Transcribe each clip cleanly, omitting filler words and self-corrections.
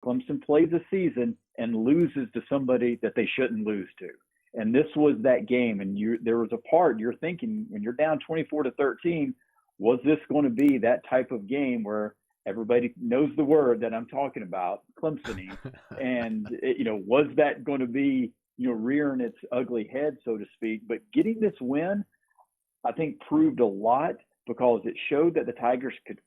Clemson plays a season and loses to somebody that they shouldn't lose to. And this was that game. And there was a part you're thinking when you're down 24-13, was this going to be that type of game where everybody knows the word that I'm talking about, Clemsoning, and was that going to be rearing its ugly head, so to speak? But getting this win, I think, proved a lot, because it showed that the Tigers could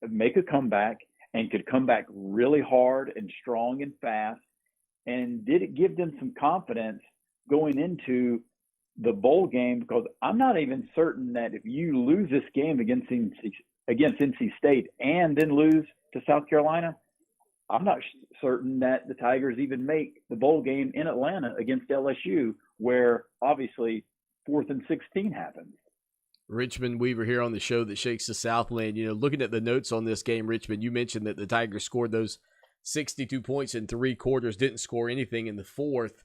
make a comeback and could come back really hard and strong and fast. And did it give them some confidence going into the bowl game? Because I'm not even certain that if you lose this game against NC State and then lose to South Carolina, I'm not certain that the Tigers even make the bowl game in Atlanta against LSU, where obviously 4th and 16 happens. Richmond Weaver here on the show that shakes the Southland. Looking at the notes on this game, Richmond, you mentioned that the Tigers scored those 62 points in 3 quarters, didn't score anything in the 4th.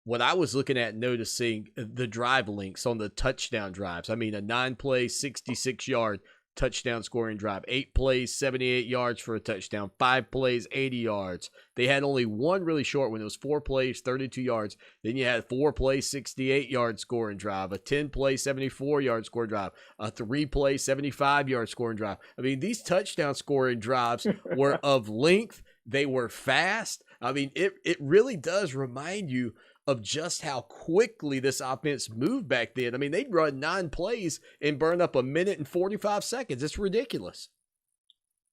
What I was looking at, noticing the drive links on the touchdown drives. I mean, a 9-play, 66-yard touchdown scoring drive, 8 plays, 78 yards for a touchdown, 5 plays, 80 yards. They had only one really short one. It was 4 plays, 32 yards. Then you had 4 plays, 68-yard scoring drive, a 10-play, 74-yard scoring drive, a 3-play, 75-yard scoring drive. I mean, these touchdown scoring drives were of length. They were fast. I mean, it really does remind you of just how quickly this offense moved back then. I mean, they'd run 9 plays and burn up 1 minute and 45 seconds. It's ridiculous.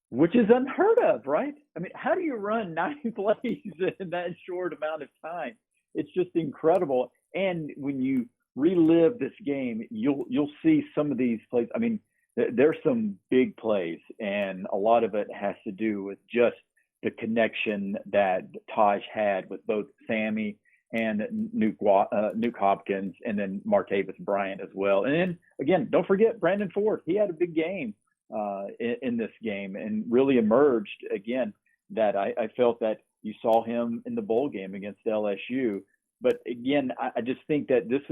Which is unheard of, right? I mean, how do you run 9 plays in that short amount of time? It's just incredible. And when you relive this game, you'll see some of these plays. I mean, there's some big plays, and a lot of it has to do with just the connection that Taj had with both Sammy and Nuke Hopkins, and then Martavis Bryant as well. And then, again, don't forget Brandon Ford. He had a big game in this game and really emerged, again, that I felt that you saw him in the bowl game against LSU. But, again, I just think that this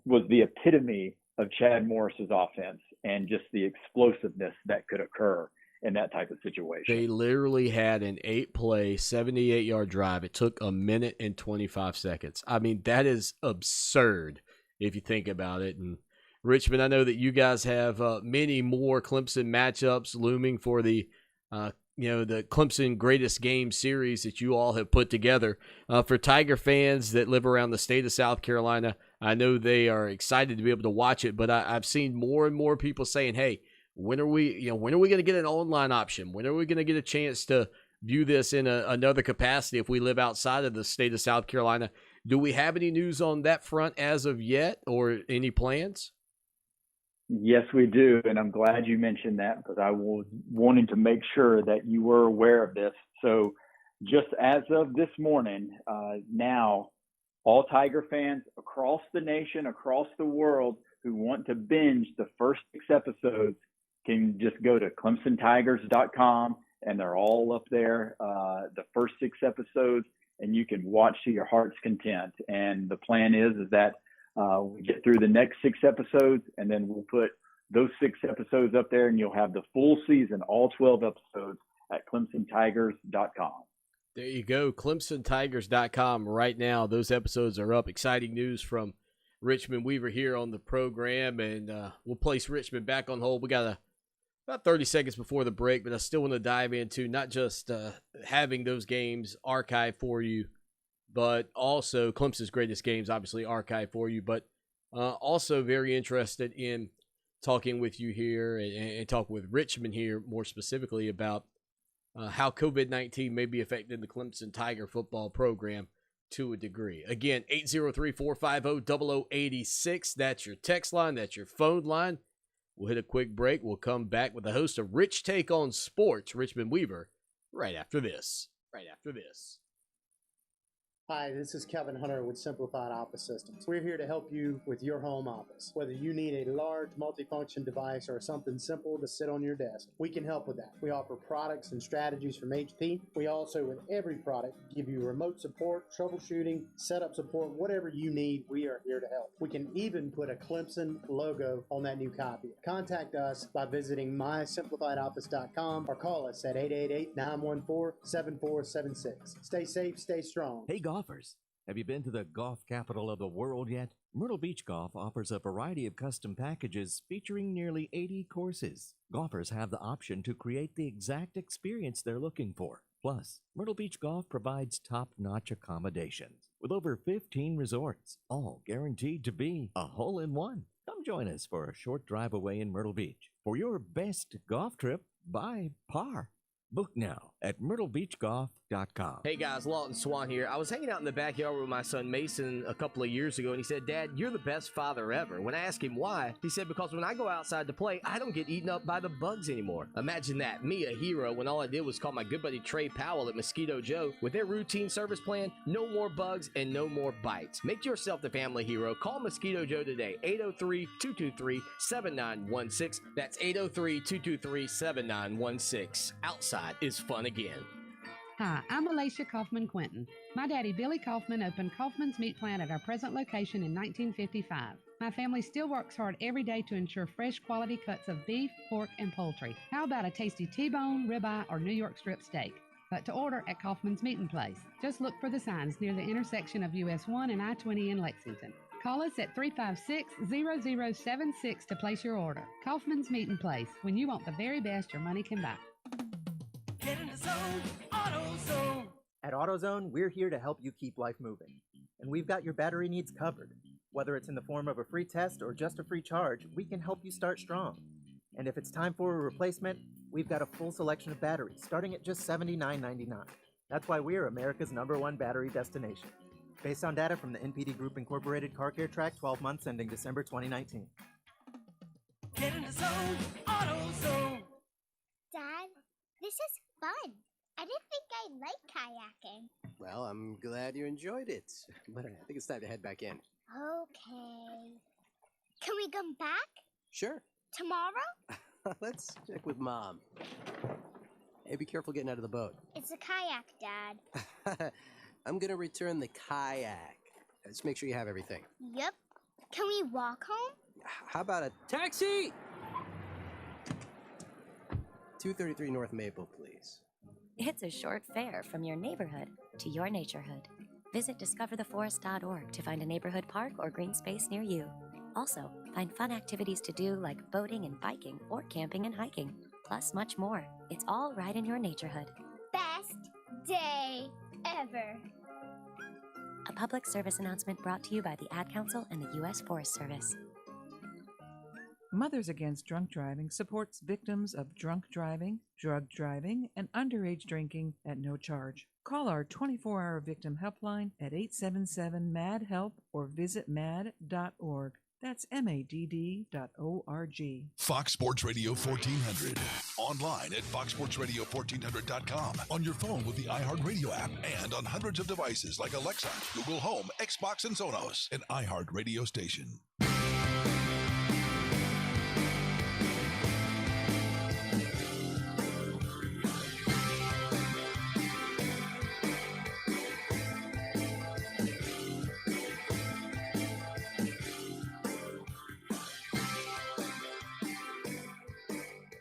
was the epitome of Chad Morris's offense and just the explosiveness that could occur in that type of situation. They literally had an 8-play, 78-yard drive. It took 1 minute and 25 seconds. I mean, that is absurd if you think about it. And Richmond, I know that you guys have many more Clemson matchups looming for the the Clemson Greatest Game series that you all have put together. For Tiger fans that live around the state of South Carolina, I know they are excited to be able to watch it, but I've seen more and more people saying, hey, when are we going to get an online option? When are we going to get a chance to view this in another capacity if we live outside of the state of South Carolina? Do we have any news on that front as of yet, or any plans? Yes, we do. And I'm glad you mentioned that, because I was wanting to make sure that you were aware of this. So just as of this morning, now all Tiger fans across the nation, across the world who want to binge the first 6 episodes can just go to ClemsonTigers.com, and they're all up there, the first 6 episodes, and you can watch to your heart's content. And the plan is that we get through the next 6 episodes, and then we'll put those 6 episodes up there, and you'll have the full season, all 12 episodes, at ClemsonTigers.com. There you go, ClemsonTigers.com right now. Those episodes are up. Exciting news from Richmond Weaver here on the program, and we'll place Richmond back on hold. We got about 30 seconds before the break, but I still want to dive into not just having those games archived for you, but also Clemson's Greatest Games, obviously archived for you, but also very interested in talking with you here and talk with Richmond here more specifically about how COVID-19 may be affecting the Clemson Tiger football program to a degree. Again, 803-450-0086. That's your text line. That's your phone line. We'll hit a quick break. We'll come back with the host of Rich Take on Sports, Richmond Weaver, right after this. Hi, this is Kevin Hunter with Simplified Office Systems. We're here to help you with your home office. Whether you need a large multifunction device or something simple to sit on your desk, we can help with that. We offer products and strategies from HP. We also, with every product, give you remote support, troubleshooting, setup support, whatever you need, we are here to help. We can even put a Clemson logo on that new copy. Contact us by visiting mysimplifiedoffice.com or call us at 888-914-7476. Stay safe, stay strong. Hey golfers, have you been to the golf capital of the world yet? Myrtle Beach Golf offers a variety of custom packages featuring nearly 80 courses. Golfers have the option to create the exact experience they're looking for. Plus, Myrtle Beach Golf provides top-notch accommodations with over 15 resorts, all guaranteed to be a hole-in-one. Come join us for a short drive away in Myrtle Beach for your best golf trip by par. Book now at myrtlebeachgolf.com. Hey guys, Lawton Swan here. I was hanging out in the backyard with my son Mason a couple of years ago, and he said, "Dad, you're the best father ever." When I asked him why, he said, "Because when I go outside to play, I don't get eaten up by the bugs anymore." Imagine that, me, a hero, when all I did was call my good buddy Trey Powell at Mosquito Joe. With their routine service plan, no more bugs and no more bites. Make yourself the family hero. Call Mosquito Joe today, 803-223-7916. That's 803-223-7916. Outside is fun again. Hi, I'm Alicia Kaufman Quinton. My daddy, Billy Kaufman, opened Kaufman's Meat Plant at our present location in 1955. My family still works hard every day to ensure fresh quality cuts of beef, pork, and poultry. How about a tasty T-bone, ribeye, or New York strip steak? But to order at Kaufman's Meat Place, just look for the signs near the intersection of US 1 and I-20 in Lexington. Call us at 356-0076 to place your order. Kaufman's Meat Place, when you want the very best your money can buy. Get in the zone, AutoZone. At AutoZone, we're here to help you keep life moving. And we've got your battery needs covered. Whether it's in the form of a free test or just a free charge, we can help you start strong. And if it's time for a replacement, we've got a full selection of batteries starting at just $79.99. That's why we're America's #1 battery destination. Based on data from the NPD Group Incorporated Car Care Track, 12 months ending December 2019. Get in the zone, AutoZone. Dad, this is fun. I didn't think I'd like kayaking. Well, I'm glad you enjoyed it, but I think it's time to head back in. Okay. Can we come back? Sure. Tomorrow? Let's check with Mom. Hey, be careful getting out of the boat. It's a kayak, Dad. I'm gonna return the kayak. Just make sure you have everything. Yep. Can we walk home? How about a taxi? 233 North Maple, please. It's a short fare from your neighborhood to your naturehood. Visit discovertheforest.org to find a neighborhood park or green space near you. Also, find fun activities to do like boating and biking or camping and hiking, plus much more. It's all right in your naturehood. Best day ever. A public service announcement brought to you by the Ad Council and the U.S. Forest Service. Mothers Against Drunk Driving supports victims of drunk driving, drug driving, and underage drinking at no charge. Call our 24-hour victim helpline at 877-MAD-HELP or visit mad.org. That's MADD.org. Fox Sports Radio 1400. Online at foxsportsradio1400.com. On your phone with the iHeartRadio app and on hundreds of devices like Alexa, Google Home, Xbox, and Sonos. An iHeartRadio station.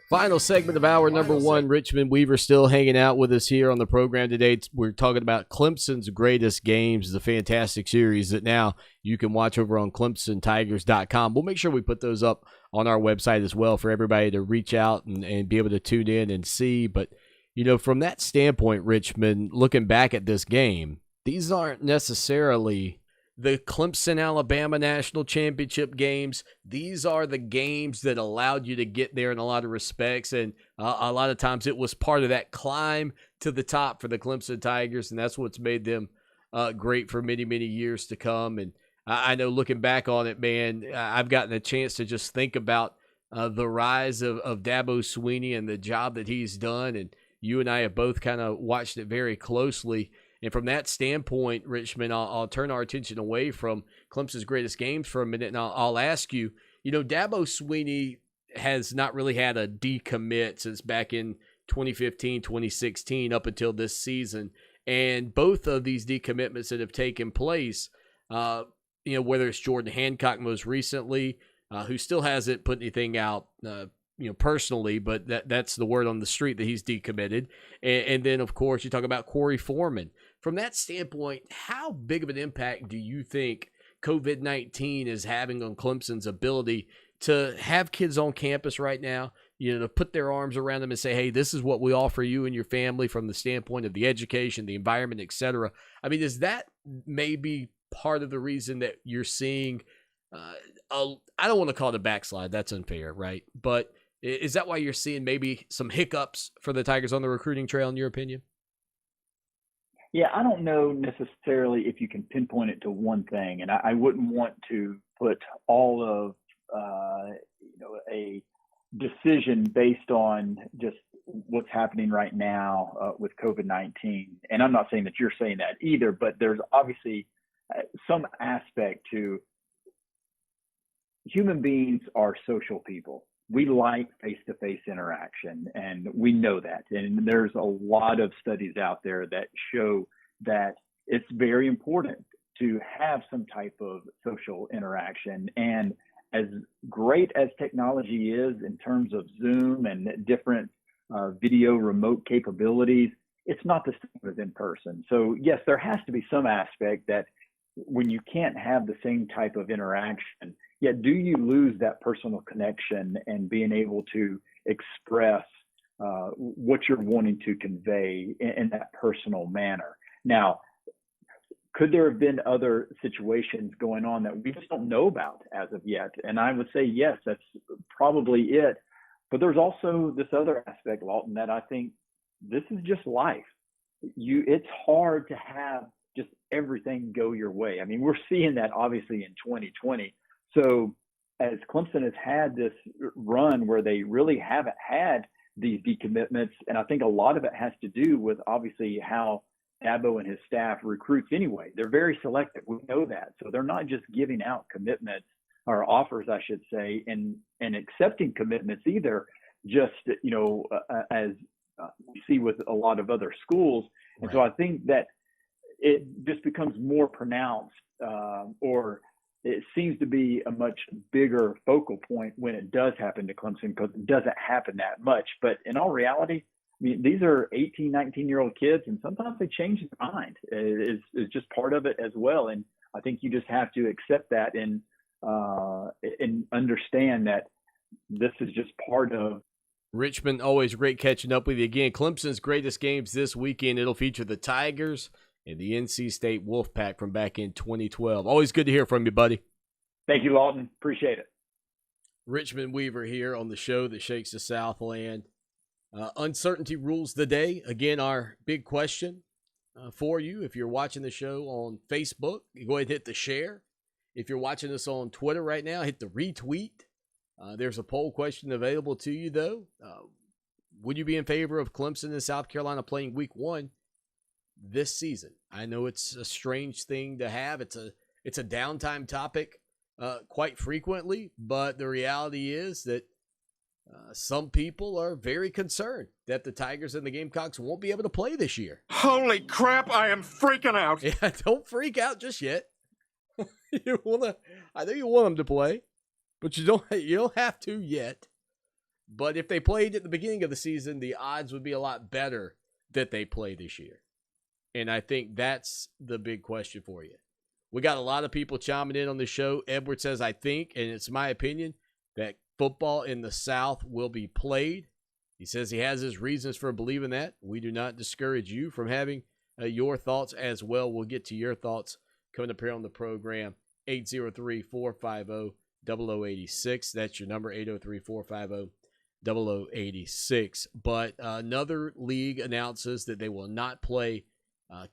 Final segment of hour number one. Richmond Weaver still hanging out with us here on the program today. We're talking about Clemson's greatest games, the fantastic series that now you can watch over on ClemsonTigers.com. We'll make sure we put those up on our website as well for everybody to reach out and be able to tune in and see. But, you know, from that standpoint, Richmond, looking back at this game, these aren't necessarily the Clemson Alabama National Championship games. These are the games that allowed you to get there in a lot of respects, and a lot of times it was part of that climb to the top for the Clemson Tigers, and that's what's made them great for many, many years to come. And I know looking back on it, man, I've gotten a chance to just think about the rise of Dabo Swinney and the job that he's done, and you and I have both kind of watched it very closely. And from that standpoint, Richmond, I'll turn our attention away from Clemson's greatest games for a minute, and I'll ask you, Dabo Swinney has not really had a decommit since back in 2015, 2016 up until this season. And both of these decommitments that have taken place, whether it's Jordan Hancock most recently, who still hasn't put anything out, personally, but that's the word on the street that he's decommitted. And then, of course, you talk about Corey Foreman. From that standpoint, how big of an impact do you think COVID-19 is having on Clemson's ability to have kids on campus right now, to put their arms around them and say, hey, this is what we offer you and your family from the standpoint of the education, the environment, et cetera? I mean, is that maybe part of the reason that you're seeing, I don't want to call it a backslide, that's unfair, right? But is that why you're seeing maybe some hiccups for the Tigers on the recruiting trail, in your opinion? Yeah, I don't know necessarily if you can pinpoint it to one thing, and I wouldn't want to put all of a decision based on just what's happening right now with COVID-19. And I'm not saying that you're saying that either, but there's obviously some aspect to human beings are social people. We like face-to-face interaction, and we know that. And there's a lot of studies out there that show that it's very important to have some type of social interaction. And as great as technology is in terms of Zoom and different video remote capabilities, it's not the same as in person. So yes, there has to be some aspect that when you can't have the same type of interaction, yet do you lose that personal connection and being able to express what you're wanting to convey in that personal manner? Now, could there have been other situations going on that we just don't know about as of yet? And I would say, yes, that's probably it. But there's also this other aspect, Lawton, that I think this is just life. It's hard to have just everything go your way. I mean, we're seeing that obviously in 2020. So as Clemson has had this run where they really haven't had these decommitments, and I think a lot of it has to do with obviously how Dabo and his staff recruits anyway. They're very selective. We know that. So they're not just giving out commitments or offers, I should say, and accepting commitments either, just, as we see with a lot of other schools. And so I think that it just becomes more pronounced, or it seems to be a much bigger focal point when it does happen to Clemson, because it doesn't happen that much. But in all reality, I mean, these are 18, 19-year-old kids, and sometimes they change their mind. It's just part of it as well. And I think you just have to accept that and understand that this is just part of. Richmond, always great catching up with you again. Clemson's greatest games this weekend, it'll feature the Tigers and the NC State Wolfpack from back in 2012. Always good to hear from you, buddy. Thank you, Lawton. Appreciate it. Richmond Weaver here on the show that shakes the Southland. Uncertainty rules the day. Again, our big question for you, if you're watching the show on Facebook, you go ahead and hit the share. If you're watching us on Twitter right now, hit the retweet. There's a poll question available to you, though. Would you be in favor of Clemson and South Carolina playing week 1 this season? I know it's a strange thing to have. It's a downtime topic quite frequently, but the reality is that some people are very concerned that the Tigers and the Gamecocks won't be able to play this year. Holy crap, I am freaking out. Yeah, don't freak out just yet. I know you want them to play, but you don't have to yet. But if they played at the beginning of the season, the odds would be a lot better that they play this year. And I think that's the big question for you. We got a lot of people chiming in on the show. Edward says, I think, and it's my opinion, that football in the South will be played. He says he has his reasons for believing that. We do not discourage you from having your thoughts as well. We'll get to your thoughts coming up here on the program. 803-450-0086. That's your number, 803-450-0086. But another league announces that they will not play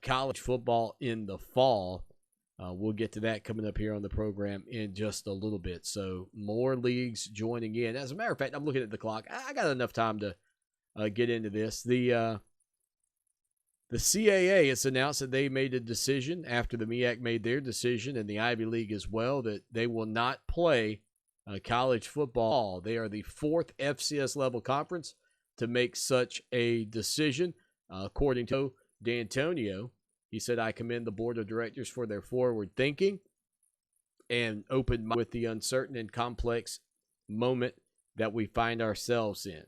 college football in the fall. We'll get to that coming up here on the program in just a little bit. So more leagues joining in. As a matter of fact, I'm looking at the clock. I got enough time to get into this. The The CAA has announced that they made a decision after the MEAC made their decision, and the Ivy League as well, that they will not play college football. They are the fourth FCS level conference to make such a decision. According to D'Antonio, he said, I commend the board of directors for their forward thinking and open mind with the uncertain and complex moment that we find ourselves in.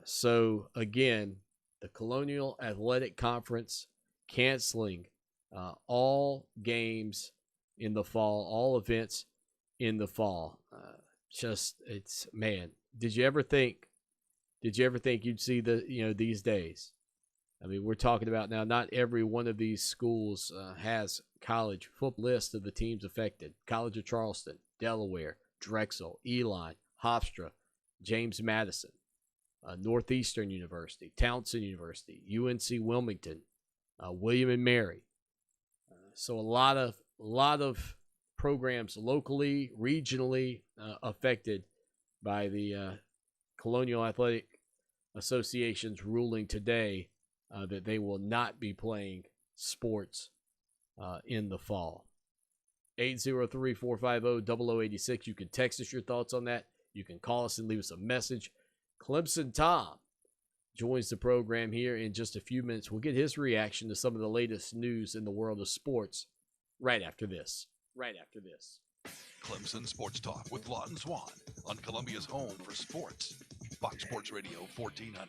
So, again, the Colonial Athletic Conference canceling all games in the fall, all events in the fall. Man, did you ever think you'd see these days? I mean, we're talking about now, not every one of these schools has college football list of the teams affected. College of Charleston, Delaware, Drexel, Elon, Hofstra, James Madison, Northeastern University, Townsend University, UNC Wilmington, William and Mary. So a lot of programs locally, regionally affected by the Colonial Athletic Association's ruling today that they will not be playing sports in the fall. 803-450-0086. You can text us your thoughts on that. You can call us and leave us a message. Clemson Tom joins the program here in just a few minutes. We'll get his reaction to some of the latest news in the world of sports right after this. Clemson Sports Talk with Lawton Swan on Columbia's home for sports. Fox Sports Radio 1400.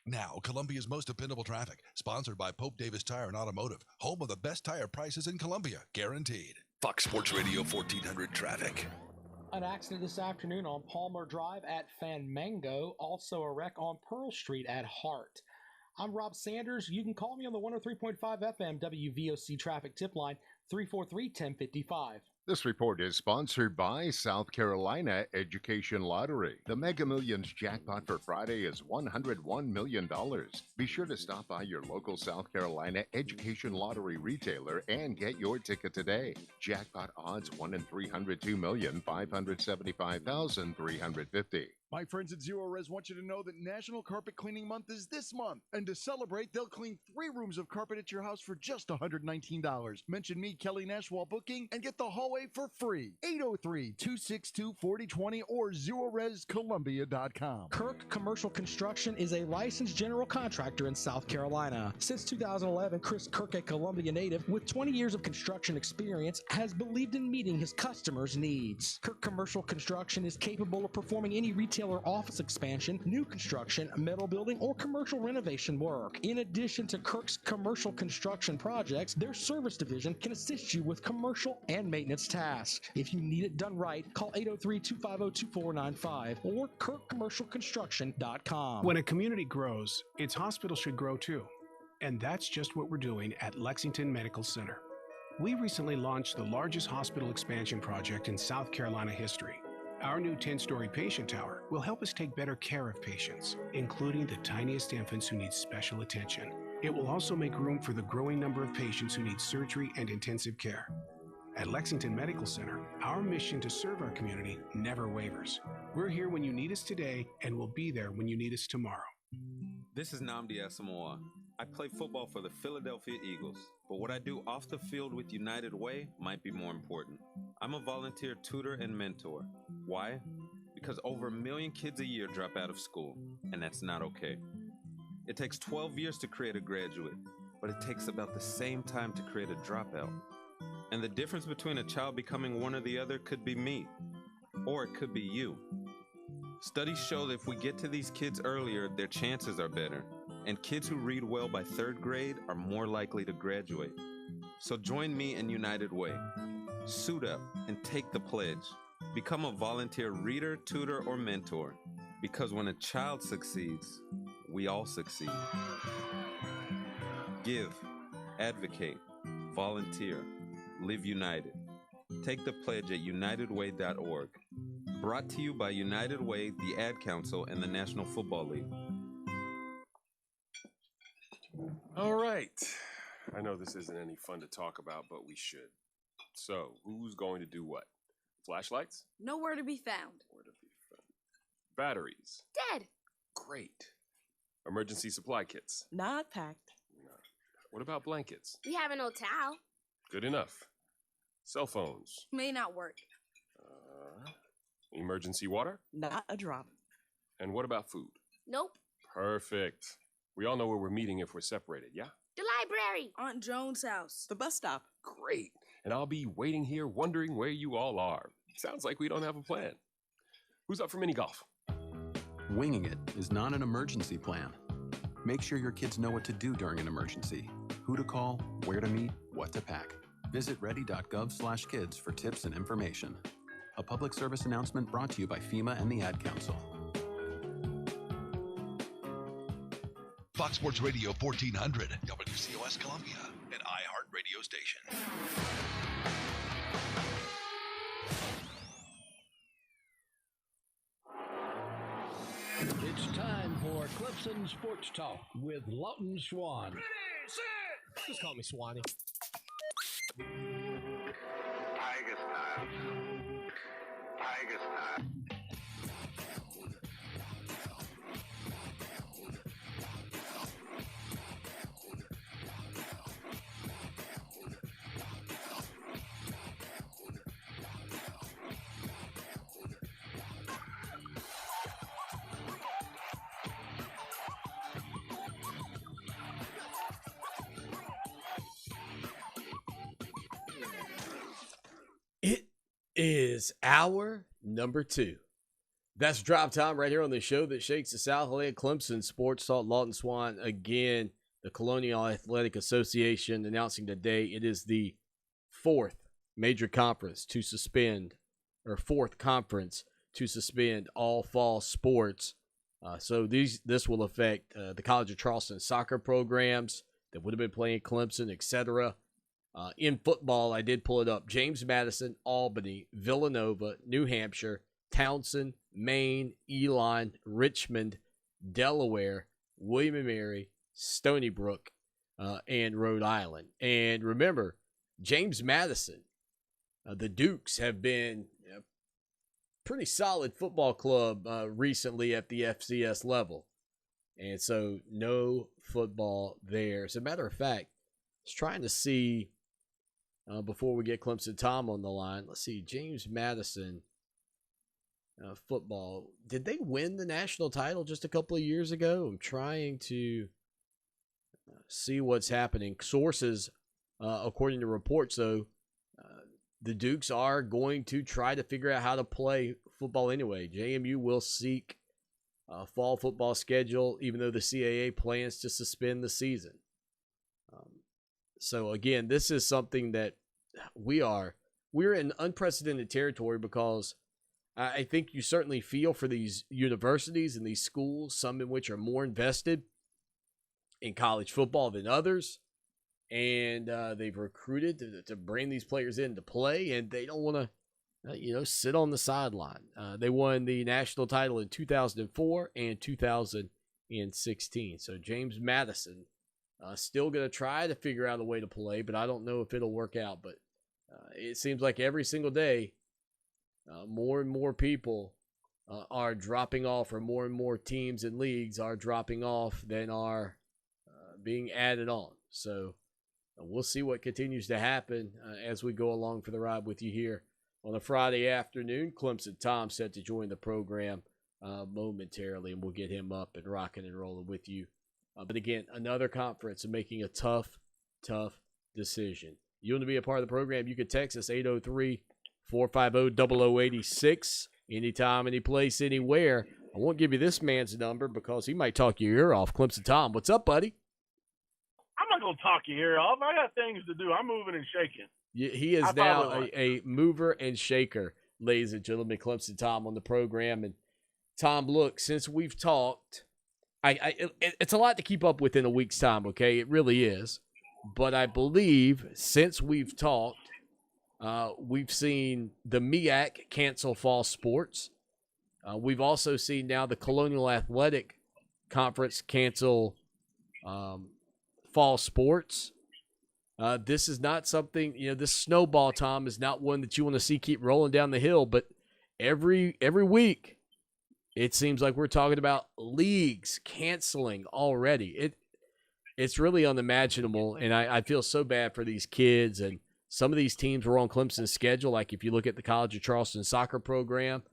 Now, Columbia's most dependable traffic, sponsored by Pope Davis Tire and Automotive, home of the best tire prices in Columbia, guaranteed. Fox Sports Radio 1400 traffic. An accident this afternoon on Palmer Drive at Fanmango. Also a wreck on Pearl Street at Hart. I'm Rob Sanders. You can call me on the 103.5 FM WVOC traffic tip line 343-1055. This report is sponsored by South Carolina Education Lottery. The Mega Millions jackpot for Friday is $101 million. Be sure to stop by your local South Carolina Education Lottery retailer and get your ticket today. Jackpot odds 1 in 302,575,350. My friends at Zero Res want you to know that National Carpet Cleaning Month is this month. And to celebrate, they'll clean 3 rooms of carpet at your house for just $119. Mention me, Kelly Nash, while booking and get the hallway for free. 803-262-4020 or ZeroResColumbia.com. Kirk Commercial Construction is a licensed general contractor in South Carolina. Since 2011, Chris Kirk, a Columbia native with 20 years of construction experience, has believed in meeting his customers' needs. Kirk Commercial Construction is capable of performing any retailer office expansion, new construction, metal building, or commercial renovation work. In addition to Kirk's commercial construction projects, their service division can assist you with commercial and maintenance tasks. If you need it done right, call 803-250-2495 or kirkcommercialconstruction.com. When a community grows, its hospital should grow too. And that's just what we're doing at Lexington Medical Center. We recently launched the largest hospital expansion project in South Carolina history. Our new 10-story patient tower will help us take better care of patients, including the tiniest infants who need special attention. It will also make room for the growing number of patients who need surgery and intensive care. At Lexington Medical Center, our mission to serve our community never wavers. We're here when you need us today, and we'll be there when you need us tomorrow. This is Nnamdi Asamoah. I play football for the Philadelphia Eagles, but what I do off the field with United Way might be more important. I'm a volunteer tutor and mentor. Why? Because over 1 million kids a year drop out of school, and that's not okay. It takes 12 years to create a graduate, but it takes about the same time to create a dropout. And the difference between a child becoming one or the other could be me, or it could be you. Studies show that if we get to these kids earlier, their chances are better. And kids who read well by 3rd grade are more likely to graduate. So join me in United Way. Suit up and take the pledge. Become a volunteer reader, tutor, or mentor. Because when a child succeeds, we all succeed. Give, advocate, volunteer, live united. Take the pledge at unitedway.org. Brought to you by United Way, the Ad Council, and the National Football League. All right. I know this isn't any fun to talk about, but we should. So, who's going to do what? Flashlights? Nowhere to be found. Where to be found? Batteries? Dead. Great. Emergency supply kits? Not packed. What about blankets? We have an old towel. Good enough. Cell phones? May not work. Emergency water? Not a drop. And what about food? Nope. Perfect. We all know where we're meeting if we're separated, yeah? The library. Aunt Joan's house. The bus stop. Great. And I'll be waiting here wondering where you all are. Sounds like we don't have a plan. Who's up for mini golf? Winging it is not an emergency plan. Make sure your kids know what to do during an emergency, who to call, where to meet, what to pack. Visit ready.gov/kids for tips and information. A public service announcement brought to you by FEMA and the Ad Council. Fox Sports Radio 1400, WCOS Columbia, an iHeart radio station. It's time for Clemson Sports Talk with Lawton Swan. Ready, set. Just call me Swanee. Tigers time. Tigers time. It is hour number 2. That's drop time right here on the show that shakes the Southland. Clemson Sports Talk. Lawton Swan again. The Colonial Athletic Association announcing today it is the 4th major conference to suspend, or 4th conference to suspend all fall sports. So this will affect the College of Charleston soccer programs that would have been playing Clemson, etc. In football, I did pull it up. James Madison, Albany, Villanova, New Hampshire, Townsend, Maine, Elon, Richmond, Delaware, William & Mary, Stony Brook, and Rhode Island. And remember, James Madison, the Dukes have been a pretty solid football club recently at the FCS level. And so no football there. As a matter of fact, I was trying to see before we get Clemson Tom on the line. Let's see, James Madison football. Did they win the national title just a couple of years ago? I'm trying to see what's happening. Sources, according to reports, though, the Dukes are going to try to figure out how to play football anyway. JMU will seek a fall football schedule, even though the CAA plans to suspend the season. So again, this is something that we're in unprecedented territory, because I think you certainly feel for these universities and these schools, some in which are more invested in college football than others. And they've recruited to bring these players in to play, and they don't want to, sit on the sideline. They won the national title in 2004 and 2016. So James Madison still going to try to figure out a way to play, but I don't know if it'll work out. But it seems like every single day, more and more people are dropping off, or more and more teams and leagues are dropping off than are being added on. So we'll see what continues to happen as we go along for the ride with you here on a Friday afternoon. Clemson Tom set to join the program momentarily, and we'll get him up and rocking and rolling with you. But again, another conference and making a tough decision. You want to be a part of the program, you can text us 803-450-0086 anytime, any place, anywhere. I won't give you this man's number because he might talk your ear off. Clemson Tom, what's up, buddy? I'm not going to talk your ear off. I got things to do. I'm moving and shaking. He is now a mover and shaker, ladies and gentlemen. Clemson Tom on the program. And Tom, look, since we've talked, it's a lot to keep up with in a week's time, okay? It really is. But I believe since we've talked, we've seen the MEAC cancel fall sports. We've also seen now the Colonial Athletic Conference cancel fall sports. This is not something, this snowball, Tom, is not one that you want to see keep rolling down the hill. But every week, it seems like we're talking about leagues canceling already. It's really unimaginable, and I feel so bad for these kids. And some of these teams were on Clemson's schedule. Like if you look at the College of Charleston soccer program,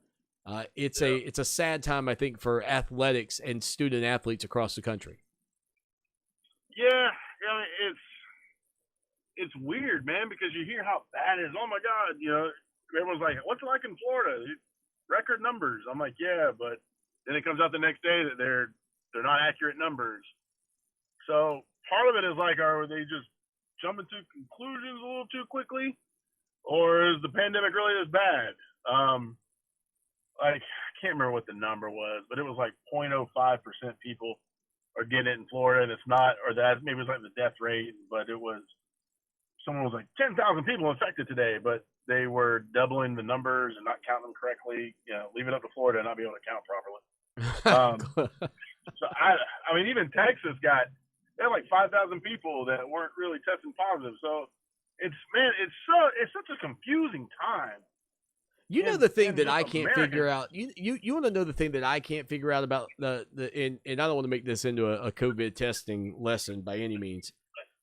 it's a sad time, I think, for athletics and student athletes across the country. Yeah, it's weird, man, because you hear how bad it is. Oh my God, everyone's like, "What's it like in Florida? Record numbers." I'm like, "Yeah," but then it comes out the next day that they're not accurate numbers. So part of it is like, are they just jumping to conclusions a little too quickly, or is the pandemic really as bad? Like I can't remember what the number was, but it was like 0.05% people are getting it in Florida, and it's not, or that maybe it was like the death rate, but it was someone was like 10,000 people infected today, but they were doubling the numbers and not counting them correctly. Leave it up to Florida and not be able to count properly. So I mean, even Texas they had like 5,000 people that weren't really testing positive. So it's such a confusing time. You know, the thing that I can't figure out, you want to know the thing that I can't figure out about and I don't want to make this into a COVID testing lesson by any means,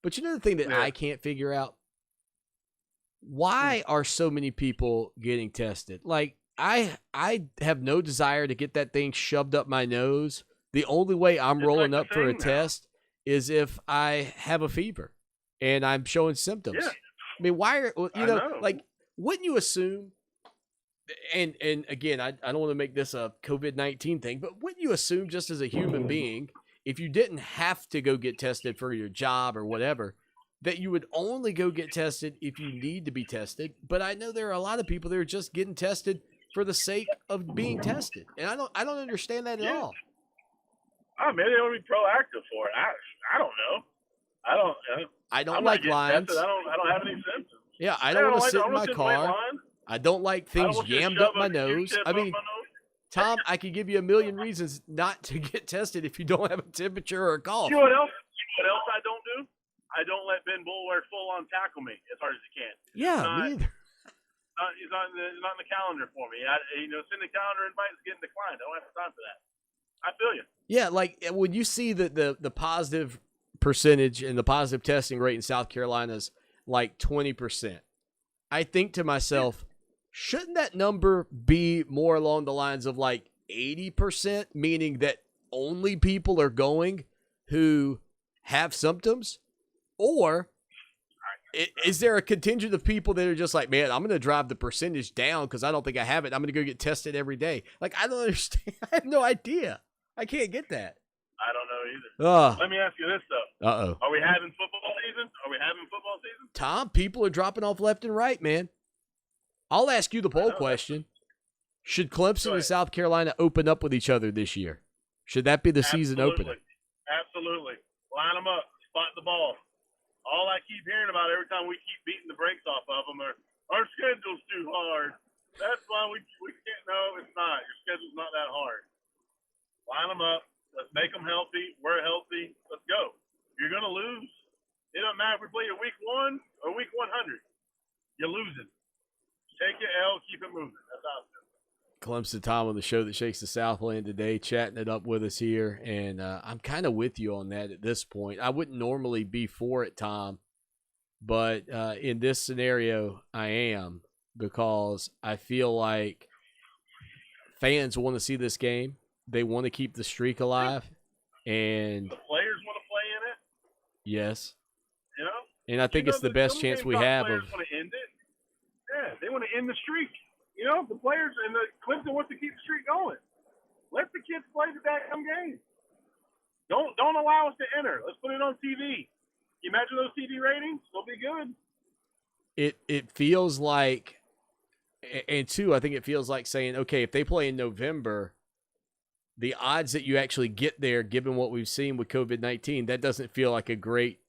but you know the thing that I can't figure out? Why are so many people getting tested? Like, I have no desire to get that thing shoved up my nose. The only way I'm rolling up for a test is if I have a fever and I'm showing symptoms. Yeah. I mean, why are, like, wouldn't you assume, and again, I don't want to make this a COVID-19 thing, but wouldn't you assume just as a human being, if you didn't have to go get tested for your job or whatever, that you would only go get tested if you need to be tested? But I know there are a lot of people that are just getting tested for the sake of being tested, and I don't understand that at all. Oh, maybe they want to be proactive for it. I don't know. I don't like lines. Tested. I don't have any symptoms. Yeah, I don't want to sit in my car. I don't like things jammed up my nose. I mean, Tom, I could give you a million reasons not to get tested if you don't have a temperature or a cough. You know what else? I don't do? I don't let Ben Boulware full-on tackle me as hard as he can. Yeah, me either. He's not in the calendar for me. Send the calendar invites getting declined. I don't have time for that. I feel you. Yeah, like when you see the positive percentage and the positive testing rate in South Carolina is like 20%, I think to myself, shouldn't that number be more along the lines of like 80%, meaning that only people are going who have symptoms? Or is there a contingent of people that are just like, man, I'm going to drive the percentage down because I don't think I have it. I'm going to go get tested every day. Like, I don't understand. I have no idea. I can't get that. I don't know either. Let me ask you this, though. Uh-oh. Are we having football season? Tom, people are dropping off left and right, man. I'll ask you the poll question. Should Clemson and South Carolina open up with each other this year? Should that be the season opener? Absolutely. Line them up. Spot the ball. All I keep hearing about every time we keep beating the brakes off of them are, our schedule's too hard. That's why we can't. No, it's not. Your schedule's not that hard. Line them up. Let's make them healthy. We're healthy. Let's go. You're going to lose. It doesn't matter if we play you week 1 or week 100. You're losing. Take your L. Keep it moving. That's how it's doing. Clemson Tom on the show that shakes the Southland today, chatting it up with us here, and I'm kind of with you on that at this point. I wouldn't normally be for it, Tom, but in this scenario, I am, because I feel like fans want to see this game. They want to keep the streak alive, and the players want to play in it. Yes, and I think it's the best chance we have of. Want to end it. Yeah, they want to end the streak. The players and the Clemson wants to keep the streak going. Let the kids play the damn game. Don't allow us to enter. Let's put it on TV. You imagine those TV ratings? They'll be good. It feels like, and two, I think it feels like saying, okay, if they play in November, the odds that you actually get there, given what we've seen with COVID-19, that doesn't feel like a great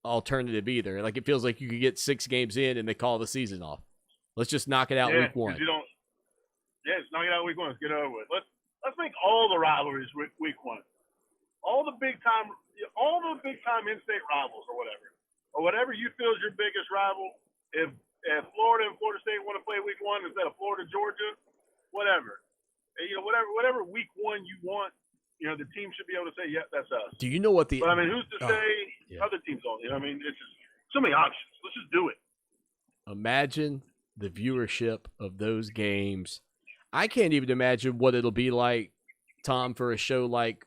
alternative either. Like, it feels like you could get 6 games in and they call the season off. Let's just knock it out week 1. Just knock it out week 1. Let's get it over with. Let's make all the rivalries week 1. All the big time in-state rivals or whatever you feel is your biggest rival. If Florida and Florida State want to play week 1 instead of Florida Georgia, whatever. whatever week one you want, the team should be able to say, yeah, that's us. Do you know what the? But I mean, who's to say other teams don't? I mean, it's just so many options. Let's just do it. Imagine the viewership of those games. I can't even imagine what it'll be like, Tom, for a show like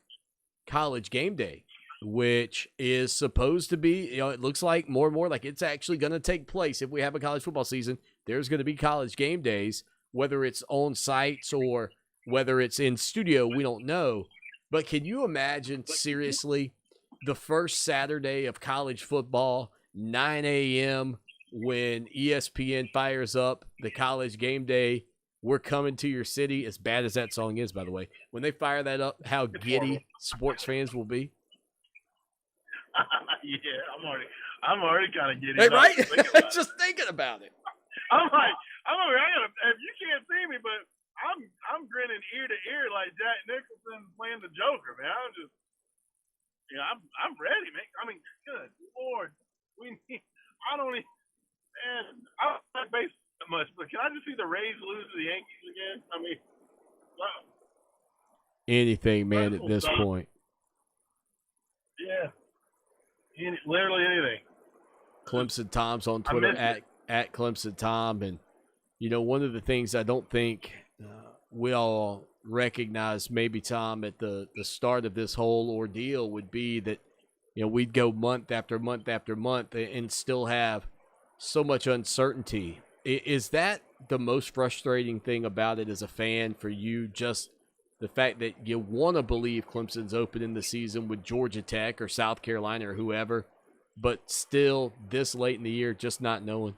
College Game Day, which is supposed to be, it looks like more and more like it's actually going to take place. If we have a college football season, there's going to be college game days, whether it's on sites or whether it's in studio, we don't know. But can you imagine, seriously, the first Saturday of college football, 9 a.m., when ESPN fires up the College Game Day, We're Coming to Your City, as bad as that song is, by the way. When they fire that up, how giddy sports fans will be. Yeah, I'm already kind of giddy. Hey, right? Just thinking about it. I'm like, if you can't see me, but I'm grinning ear to ear like Jack Nicholson playing the Joker, man. I'm ready, man. I mean, good Lord, I don't like baseball that much, but can I just see the Rays lose to the Yankees again? I mean, wow. Anything, man, at this point. Yeah. Literally anything. Clemson Tom's on Twitter at Clemson Tom. And, one of the things I don't think we all recognize, maybe, Tom, at the start of this whole ordeal would be that, we'd go month after month after month and still have so much uncertainty. Is that the most frustrating thing about it as a fan for you? Just the fact that you want to believe Clemson's opening the season with Georgia Tech or South Carolina or whoever, but still this late in the year, just not knowing.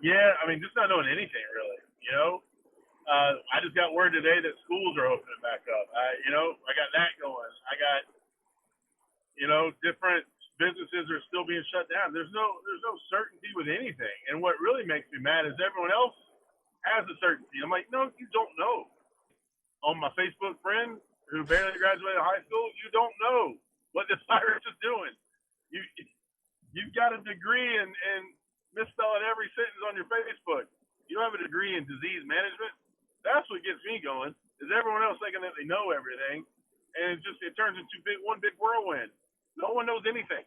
Yeah, I mean, just not knowing anything really. I just got word today that schools are opening back up. I got that going. I got, different businesses are still being shut down. There's no certainty with anything. And what really makes me mad is everyone else has a certainty. I'm like, no, you don't know. On my Facebook friend who barely graduated high school, you don't know what this virus is doing. You've got a degree and misspelling every sentence on your Facebook. You don't have a degree in disease management. That's what gets me going, is everyone else thinking that they know everything, and it turns into one big whirlwind. No one knows anything.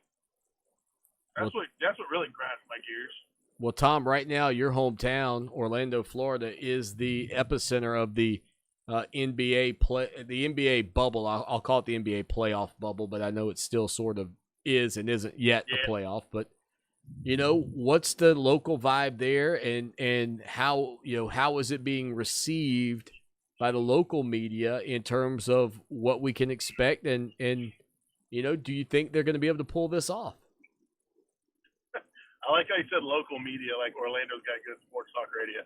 That's what really grinds my gears. Well, Tom, right now your hometown, Orlando, Florida, is the epicenter of the NBA bubble. I'll call it the NBA playoff bubble, but I know it still sort of is and isn't yet a playoff. But what's the local vibe there, and how is it being received by the local media in terms of what we can expect, and do you think they're going to be able to pull this off? I like how you said local media, like Orlando's got good sports talk radio.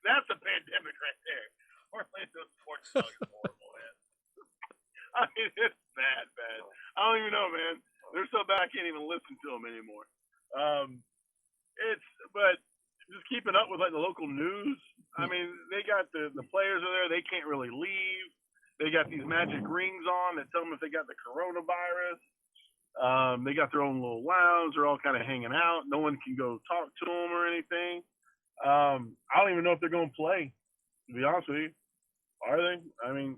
That's a pandemic right there. Orlando sports talk is horrible, man. I mean, it's bad. I don't even know, man. They're so bad I can't even listen to them anymore. But just keeping up with like the local news. I mean, they got the players are there. They can't really leave. They got these magic rings on that tell them if they got the coronavirus. They got their own little lounge. They're all kind of hanging out. No one can go talk to them or anything. I don't even know if they're going to play, to be honest with you. Are they? I mean,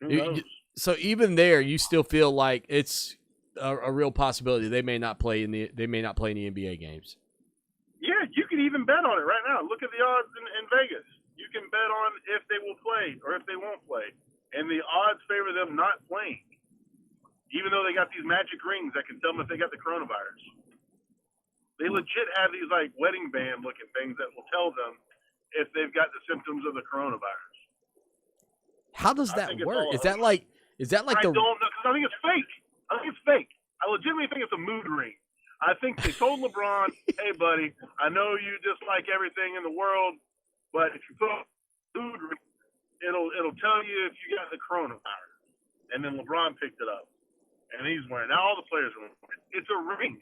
who knows? So even there, you still feel like it's a real possibility they may not play in the NBA games. Yeah, you can even bet on it right now. Look at the odds in Vegas. You can bet on if they will play or if they won't play, and the odds favor them not playing, even though they got these magic rings that can tell them if they got the coronavirus. They legit have these like wedding band looking things that will tell them if they've got the symptoms of the coronavirus. How does that work? Is that like I don't know, because I think it's fake. I legitimately think it's a mood ring. I think they told LeBron, hey, buddy, I know you dislike everything in the world, but if you put a mood ring, it'll tell you if you got the coronavirus. And then LeBron picked it up, and he's wearing it. Now all the players are wearing it. It's a ring.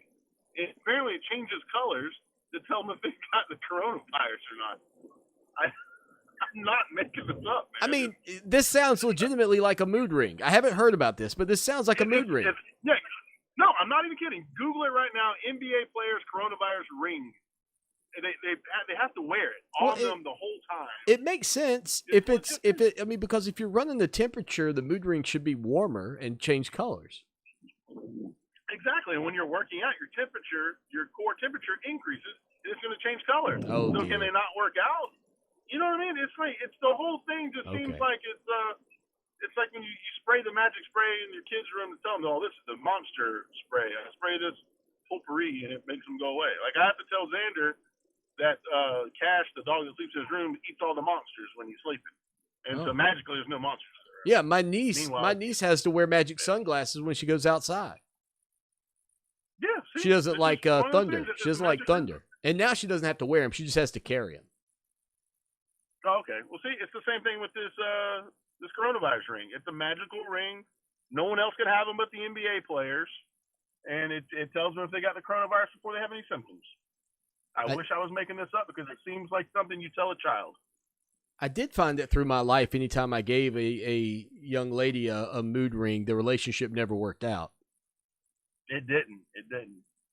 Apparently it changes colors to tell them if they've got the coronavirus or not. I'm not making this up, man. I mean, this sounds legitimately like a mood ring. I haven't heard about this, but this sounds like a mood ring. No, I'm not even kidding. Google it right now. NBA players coronavirus ring. they have to wear it on them the whole time. It makes sense because if you're running the temperature, the mood ring should be warmer and change colors. Exactly. And when you're working out, your core temperature increases, and it's going to change color. Oh, so dear. can they not work out? You know what I mean? It's like the whole thing just seems like it's like when you spray the magic spray in your kids' room and tell them, "Oh, this is the monster spray. I spray this potpourri and it makes them go away." Like I have to tell Xander that Cash, the dog that sleeps in his room, eats all the monsters when he's sleeping, and so magically there's no monsters. Yeah, my niece has to wear magic sunglasses when she goes outside. Yeah, she doesn't like thunder. She doesn't like thunder, and now she doesn't have to wear them. She just has to carry them. Oh, okay. Well, see, it's the same thing with this coronavirus ring. It's a magical ring. No one else can have them but the NBA players, and it tells them if they got the coronavirus before they have any symptoms. I wish I was making this up because it seems like something you tell a child. I did find that through my life, anytime I gave a young lady a mood ring, the relationship never worked out. It didn't.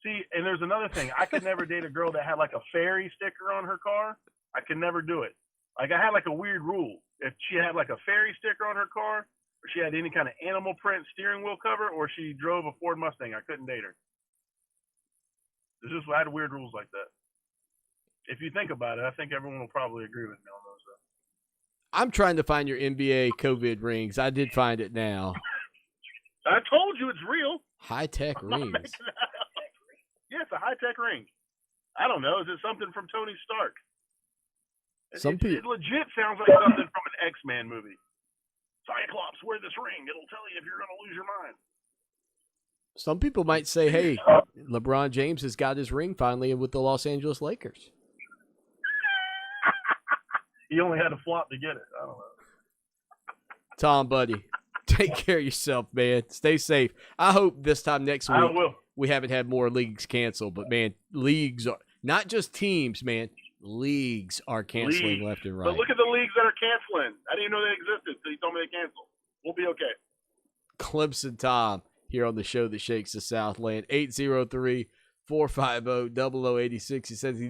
See, and there's another thing. I could never date a girl that had like a fairy sticker on her car. I could never do it. Like I had like a weird rule. If she had like a fairy sticker on her car, or she had any kind of animal print steering wheel cover, or she drove a Ford Mustang, I couldn't date her. I had weird rules like that. If you think about it, I think everyone will probably agree with me on those. I'm trying to find your NBA COVID rings. I did find it now. I told you it's real. High-tech rings. Yeah, it's a high-tech ring. I don't know. Is it something from Tony Stark? It legit sounds like something from an X-Men movie. Cyclops, wear this ring. It'll tell you if you're going to lose your mind. Some people might say, hey, LeBron James has got his ring finally with the Los Angeles Lakers. He only had to flop to get it. I don't know. Tom, buddy, take care of yourself, man. Stay safe. I hope this time next week we haven't had more leagues canceled. But, man, leagues are not just teams, man. Leagues are canceling left and right. But look at the leagues that are canceling. I didn't even know they existed, so you told me they canceled. We'll be okay. Clemson Tom here on the show that shakes the Southland. 803-450-0086. He says he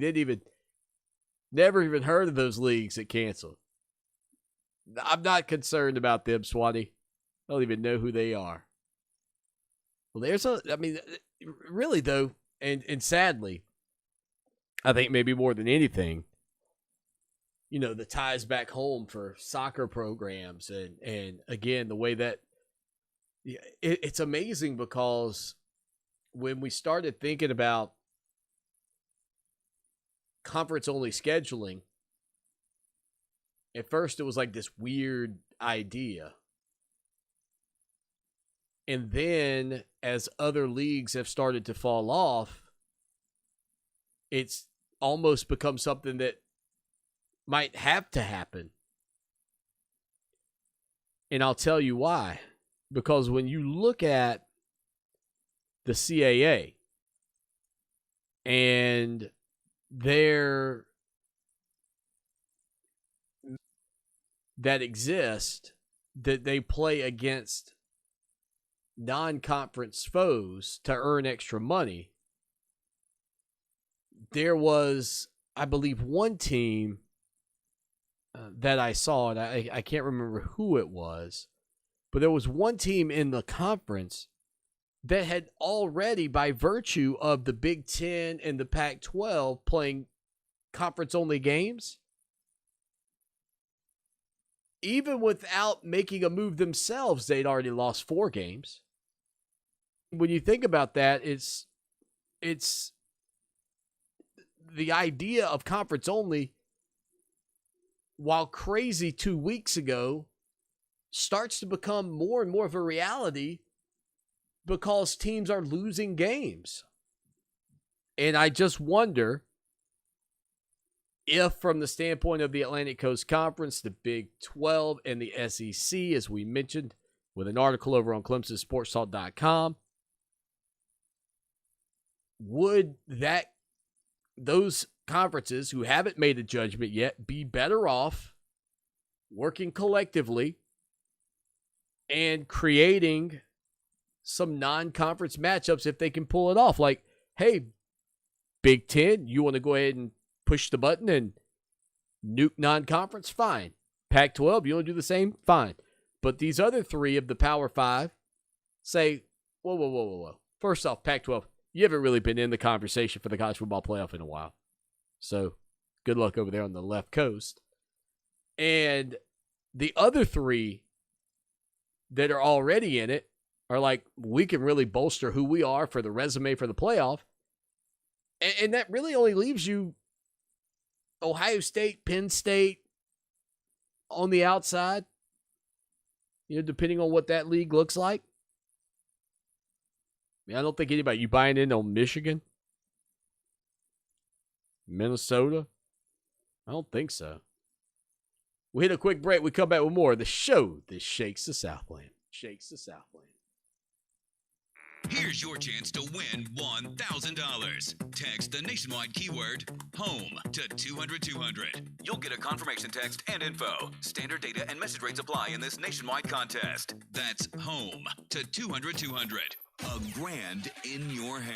never even heard of those leagues that canceled. I'm not concerned about them, Swatty. I don't even know who they are. Well, really though, and sadly, I think maybe more than anything, the ties back home for soccer programs and again, the way that it's amazing because when we started thinking about conference-only scheduling, at first it was like this weird idea. And then as other leagues have started to fall off, it's almost become something that might have to happen. And I'll tell you why. Because when you look at the CAA and that exist, that they play against non-conference foes to earn extra money, there was, I believe, one team that I saw, and I can't remember who it was, but there was one team in the conference that had already, by virtue of the Big Ten and the Pac-12 playing conference-only games, even without making a move themselves, they'd already lost 4 games. When you think about that, it's the idea of conference only, while crazy 2 weeks ago, starts to become more and more of a reality because teams are losing games. And I just wonder if, from the standpoint of the Atlantic Coast Conference, the Big 12, and the SEC, as we mentioned with an article over on ClemsonSportsTalk.com, would those conferences who haven't made a judgment yet be better off working collectively and creating some non-conference matchups if they can pull it off? Like, hey, Big Ten, you want to go ahead and push the button and nuke non-conference? Fine. Pac-12, you want to do the same? Fine. But these other three of the Power Five say, whoa. First off, Pac-12, you haven't really been in the conversation for the college football playoff in a while. So good luck over there on the left coast. And the other three that are already in it are like, we can really bolster who we are for the resume for the playoff. And that really only leaves you Ohio State, Penn State on the outside, depending on what that league looks like. I mean, I don't think anybody, you buying in on Michigan? Minnesota? I don't think so. We hit a quick break. We come back with more of the show that shakes the Southland. Here's your chance to win $1,000. Text the nationwide keyword HOME to 200-200. You'll get a confirmation text and info. Standard data and message rates apply in this nationwide contest. That's HOME to 200-200. A grand in your hand.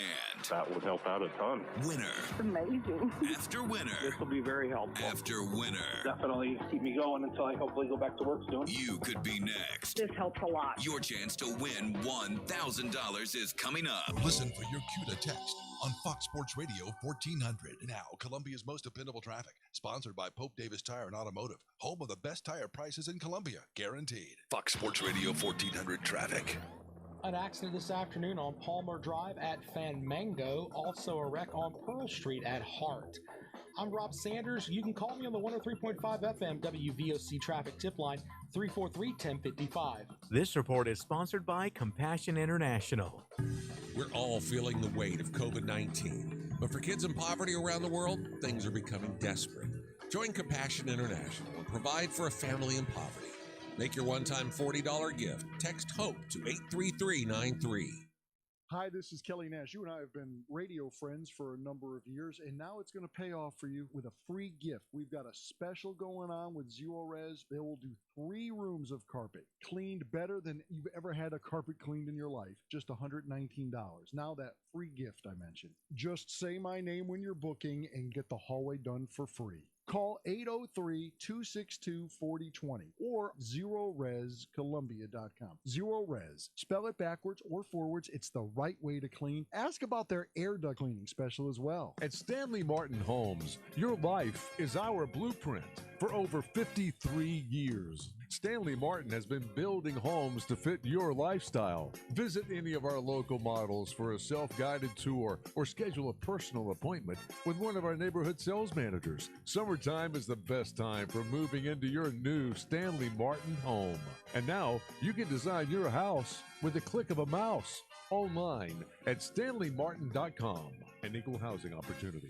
That would help out a ton. Winner. Amazing. After winner. This will be very helpful. After winner. Definitely keep me going until I hopefully go back to work soon. You could be next. This helps a lot. Your chance to win $1,000 is coming up. Listen for your cue to text on Fox Sports Radio 1400. Now, Columbia's most dependable traffic. Sponsored by Pope Davis Tire and Automotive. Home of the best tire prices in Columbia. Guaranteed. Fox Sports Radio 1400 traffic. An accident this afternoon on Palmer Drive at Fanmango. Also a wreck on Pearl Street at Hart. I'm Rob Sanders. You can call me on the 103.5 FM WVOC traffic tip line 343-1055. This report is sponsored by Compassion International. We're all feeling the weight of COVID-19. But for kids in poverty around the world, things are becoming desperate. Join Compassion International and provide for a family in poverty. Make your one-time $40 gift. Text HOPE to 83393. Hi, this is Kelly Nash. You and I have been radio friends for a number of years, and now it's going to pay off for you with a free gift. We've got a special going on with Zero Res. They will do 3 rooms of carpet, cleaned better than you've ever had a carpet cleaned in your life. Just $119. Now that free gift I mentioned. Just say my name when you're booking and get the hallway done for free. Call 803-262-4020 or ZeroResColumbia.com. Zero Res. Spell it backwards or forwards. It's the right way to clean. Ask about their air duct cleaning special as well. At Stanley Martin Homes, your life is our blueprint. For over 53 years, Stanley Martin has been building homes to fit your lifestyle. Visit any of our local models for a self-guided tour or schedule a personal appointment with one of our neighborhood sales managers. Summertime is the best time for moving into your new Stanley Martin home. And now you can design your house with a click of a mouse online at StanleyMartin.com. An equal housing opportunity.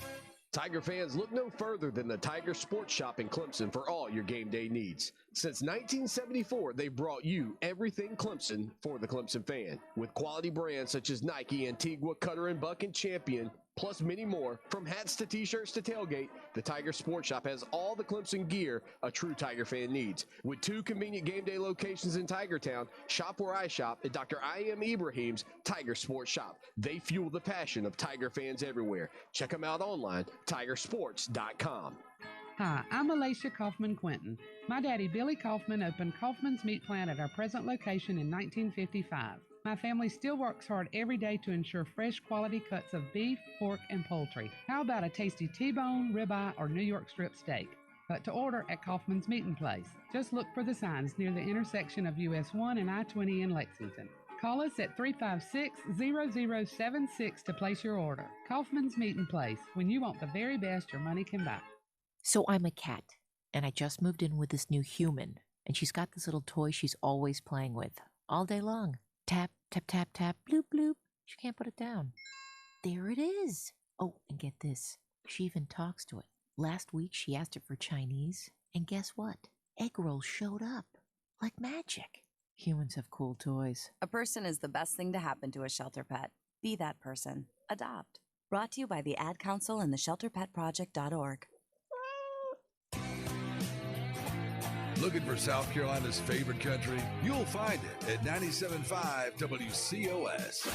Tiger fans, look no further than the Tiger Sports Shop in Clemson for all your game day needs. Since 1974, they've brought you everything Clemson for the Clemson fan. With quality brands such as Nike, Antigua, Cutter & Buck, and Champion, plus many more. From hats to t-shirts to tailgate, the Tiger Sports Shop has all the Clemson gear a true Tiger fan needs. With 2 convenient game day locations in Tigertown, shop where I shop at Dr. I.M. Ibrahim's Tiger Sports Shop. They fuel the passion of Tiger fans everywhere. Check them out online, tigersports.com. Hi, I'm Alicia Kaufman-Quinton. My daddy, Billy Kaufman, opened Kaufman's Meat Plant at our present location in 1955. My family still works hard every day to ensure fresh quality cuts of beef, pork, and poultry. How about a tasty T-bone, ribeye, or New York strip steak? But to order at Kaufman's Meat & Place, just look for the signs near the intersection of US 1 and I-20 in Lexington. Call us at 356-0076 to place your order. Kaufman's Meat & Place, when you want the very best your money can buy. So I'm a cat, and I just moved in with this new human, and she's got this little toy she's always playing with, all day long. Tap, tap, tap, tap, bloop, bloop. She can't put it down. There it is. Oh, and get this. She even talks to it. Last week, she asked it for Chinese, and guess what? Egg rolls showed up. Like magic. Humans have cool toys. A person is the best thing to happen to a shelter pet. Be that person. Adopt. Brought to you by the Ad Council and the ShelterPetProject.org. Looking for South Carolina's favorite country? You'll find it at 97.5 WCOS.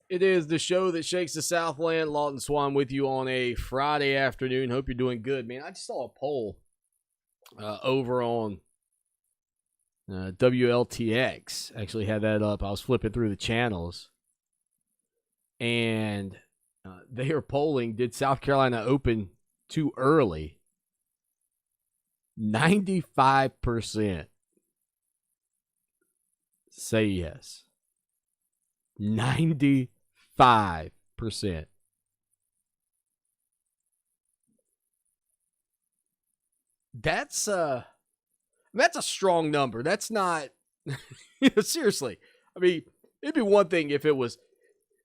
It is the show that shakes the Southland. Lawton Swan with you on a Friday afternoon. Hope you're doing good, man. I just saw a poll over on WLTX. Actually had that up. I was flipping through the channels. And they are polling, did South Carolina open too early? 95% say yes. 95%. That's a strong number. That's not seriously. I mean, it'd be one thing if it was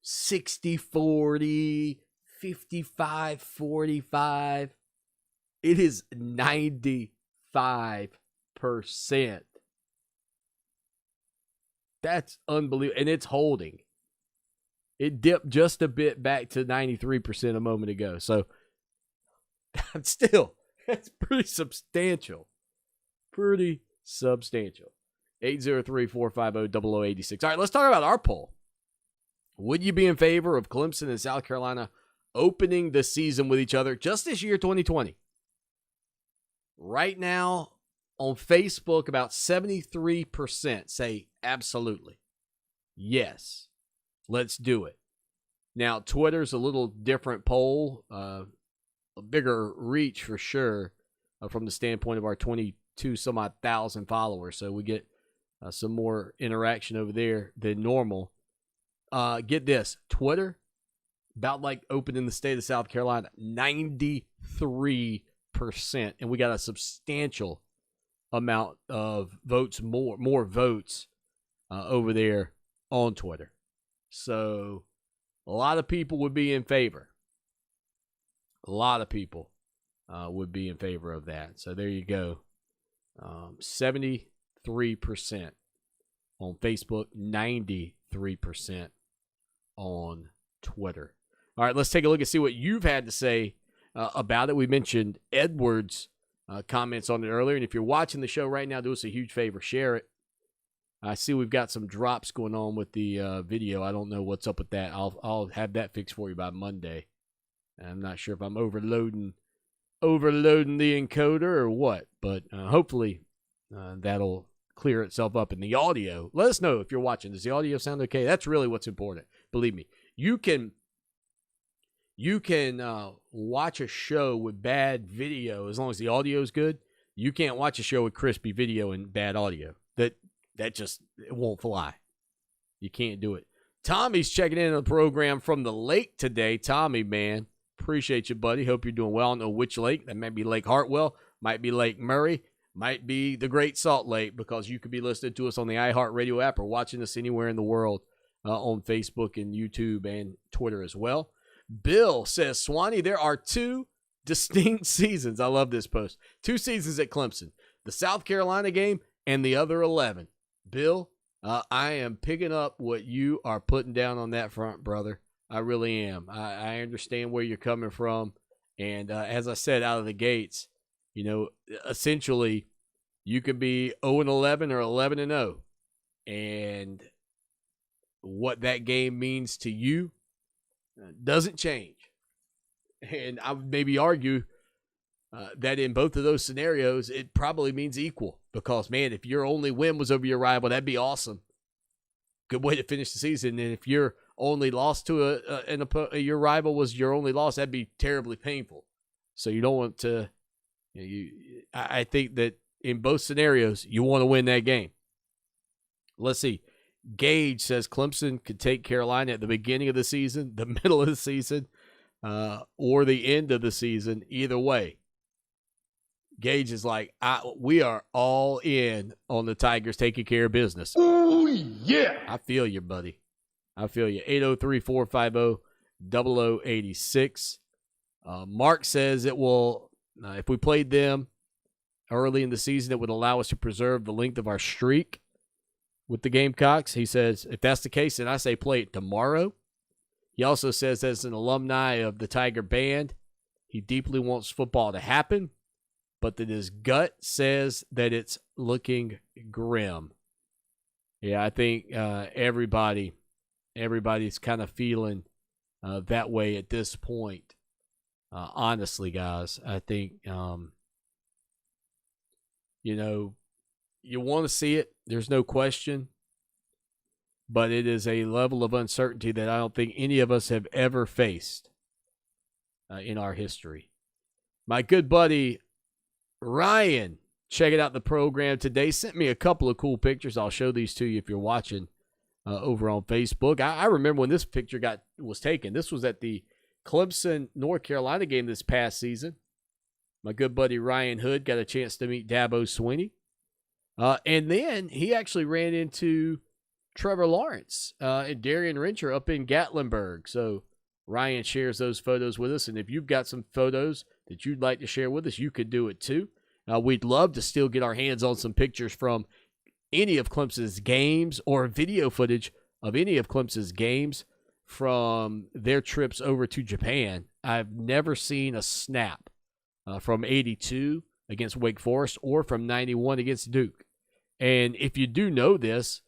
60-40, 55-45. It is 95%. That's unbelievable. And it's holding. It dipped just a bit back to 93% a moment ago. So that's pretty substantial. Pretty substantial. 803-450-0086. All right, let's talk about our poll. Would you be in favor of Clemson and South Carolina opening the season with each other just this year, 2020? Right now on Facebook, about 73% say absolutely. Yes, let's do it. Now, Twitter's a little different poll, a bigger reach for sure from the standpoint of our 22 some odd thousand followers. So we get some more interaction over there than normal. Get this, Twitter, about like opening the state of South Carolina, 93%. And we got a substantial amount of votes, more votes over there on Twitter. So a lot of people would be in favor. A lot of people would be in favor of that. So there you go. 73% on Facebook, 93% on Twitter. All right, let's take a look and see what you've had to say about it. We mentioned Edward's comments on it earlier, and if you're watching the show right now, do us a huge favor, share it. I see we've got some drops going on with the video. I don't know what's up with that. I'll have that fixed for you by Monday. I'm not sure if I'm overloading the encoder or what, but hopefully that'll clear itself up in the audio. Let us know if you're watching. Does the audio sound okay? That's really what's important. Believe me, you can watch a show with bad video as long as the audio is good. You can't watch a show with crispy video and bad audio. That just it won't fly. You can't do it. Tommy's checking in on the program from the lake today. Tommy, man, appreciate you, buddy. Hope you're doing well. I don't know which lake. That might be Lake Hartwell, might be Lake Murray, might be the Great Salt Lake, because you could be listening to us on the iHeartRadio app or watching us anywhere in the world on Facebook and YouTube and Twitter as well. Bill says, Swanee, there are 2 distinct seasons. I love this post. 2 seasons at Clemson. The South Carolina game and the other 11. Bill, I am picking up what you are putting down on that front, brother. I really am. I understand where you're coming from. And as I said out of the gates, you know, essentially you could be 0-11 or 11-0. And what that game means to you doesn't change. And I would maybe argue that in both of those scenarios, it probably means equal. Because, man, if your only win was over your rival, that'd be awesome. Good way to finish the season. And if your only loss to your rival was your only loss, that'd be terribly painful. So you don't want to. I think that in both scenarios, you want to win that game. Let's see. Gage says Clemson could take Carolina at the beginning of the season, the middle of the season, or the end of the season. Either way. Gage is like, we are all in on the Tigers taking care of business. Oh, yeah. I feel you, buddy. I feel you. 803-450-0086. Mark says it will, if we played them early in the season, it would allow us to preserve the length of our streak with the Gamecocks. He says, if that's the case, then I say play it tomorrow. He also says, as an alumni of the Tiger Band, he deeply wants football to happen, but that his gut says that it's looking grim. Yeah, I think everybody everybody's kind of feeling that way at this point. Honestly, guys, I think, you want to see it. There's no question. But it is a level of uncertainty that I don't think any of us have ever faced in our history. My good buddy Ryan, checking out the program today, sent me a couple of cool pictures. I'll show these to you if you're watching over on Facebook. I remember when this picture was taken. This was at the Clemson, North Carolina game this past season. My good buddy Ryan Hood got a chance to meet Dabo Swinney. And then he actually ran into Trevor Lawrence and Darian Rencher up in Gatlinburg. So Ryan shares those photos with us. And if you've got some photos that you'd like to share with us, you could do it too. We'd love to still get our hands on some pictures from any of Clemson's games or video footage of any of Clemson's games from their trips over to Japan. I've never seen a snap from 82 against Wake Forest or from 91 against Duke. And if you do know this,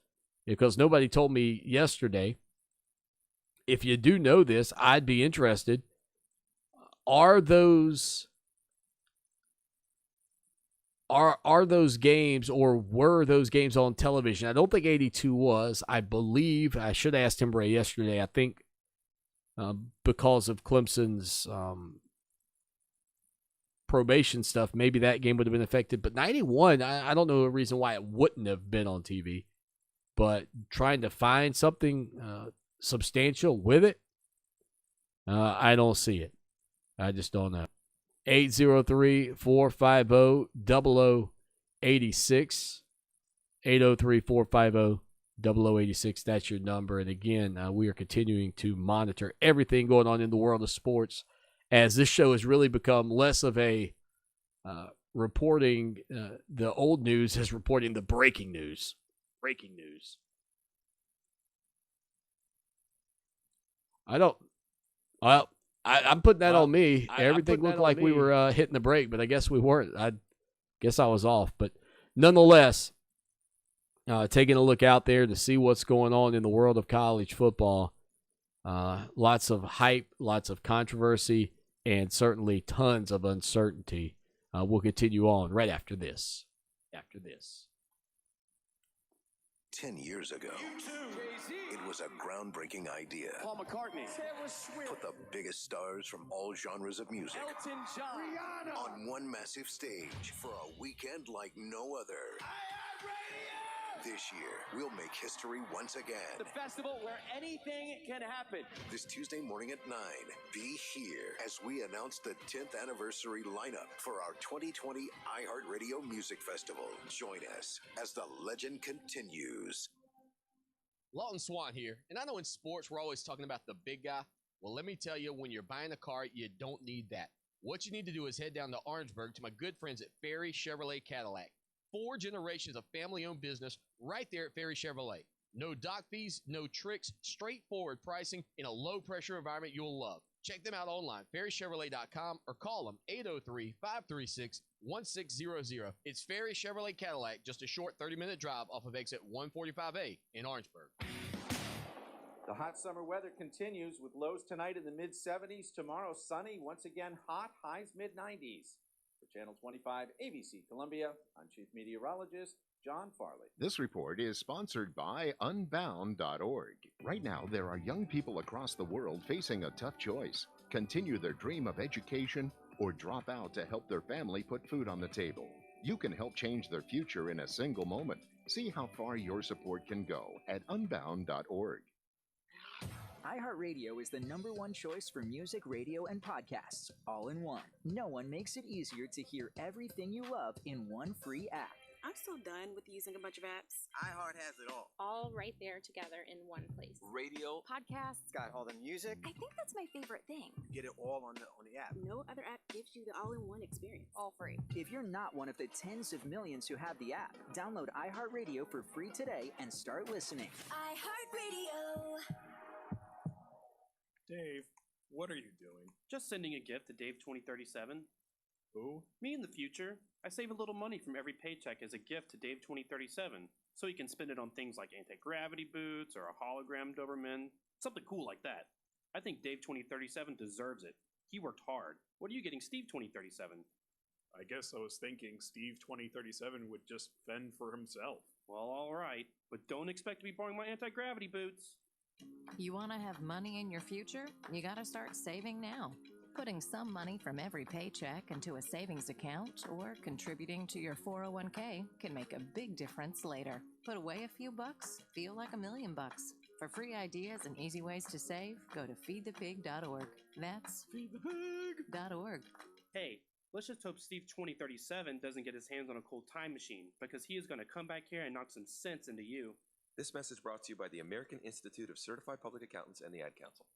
because nobody told me yesterday, if you do know this, I'd be interested. Are those games, or were those games on television? I don't think 82 was. I believe, I should have asked Tim Bray yesterday, I think because of Clemson's probation stuff, maybe that game would have been affected. But 91, I don't know a reason why it wouldn't have been on TV. But trying to find something substantial with it, I don't see it. I just don't know. 803-450-0086. 803-450-0086. That's your number. And again, we are continuing to monitor everything going on in the world of sports, as this show has really become less of a reporting the old news as reporting the breaking news. Breaking news. I'm putting that on me. Everything looked like we were hitting the brake, but I guess we weren't. I guess I was off. But nonetheless, taking a look out there to see what's going on in the world of college football. Lots of hype, lots of controversy, and certainly tons of uncertainty. We'll continue on right after this. 10 years ago, it was a groundbreaking idea. Paul McCartney, Put the biggest stars from all genres of music Elton John, on one massive stage for a weekend like no other. This year, we'll make history once again. the festival where anything can happen. This Tuesday morning at 9, be here as we announce the 10th anniversary lineup for our 2020 iHeartRadio Music Festival. Join us as the legend continues. Lawton Swan here, and I know in sports we're always talking about the big guy. Well, let me tell you, when you're buying a car, you don't need that. What you need to do is head down to Orangeburg to my good friends at Ferry Chevrolet Cadillac. 4 generations of family-owned business right there at Ferry Chevrolet. No dock fees, no tricks, straightforward pricing in a low-pressure environment you'll love. Check them out online, ferrychevrolet.com, or call them 803-536-1600. It's Ferry Chevrolet Cadillac, just a short 30-minute drive off of exit 145A in Orangeburg. The hot summer weather continues with lows tonight in the mid-70s. Tomorrow, sunny. Once again, hot. Highs mid-90s. For Channel 25 ABC Columbia, I'm Chief Meteorologist John Farley. This report is sponsored by Unbound.org. Right now, there are young people across the world facing a tough choice. Continue their dream of education or drop out to help their family put food on the table. You can help change their future in a single moment. See how far your support can go at Unbound.org. iHeartRadio is the #1 choice for music, radio, and podcasts, all in one. No one makes it easier to hear everything you love in one free app. I'm so done with using a bunch of apps. iHeart has it All right there together in one place. Radio, Podcasts. got all the music. I think that's my favorite thing. Get it all on the app. No other app gives you the all-in-one experience. All free. If you're not one of the tens of millions who have the app, download iHeartRadio for free today and start listening. iHeartRadio. Dave, what are you doing? Just sending a gift to Dave 2037. Who? Me in the future. I save a little money from every paycheck as a gift to Dave 2037. so he can spend it on things like anti-gravity boots or a hologram Doberman, something cool like that. I think Dave 2037 deserves it. He worked hard. What are you getting Steve 2037? I guess I was thinking Steve 2037 would just fend for himself. Well, all right, but don't expect to be borrowing my anti-gravity boots. You want to have money in your future? You got to start saving now. Putting some money from every paycheck into a savings account or contributing to your 401k can make a big difference later. Put away a few bucks, feel like $1 million. For free ideas and easy ways to save, go to feedthepig.org. That's feedthepig.org. Hey, let's just hope Steve 2037 doesn't get his hands on a cool time machine, because he is going to come back here and knock some sense into you. This message brought to you by the American Institute of Certified Public Accountants and the Ad Council.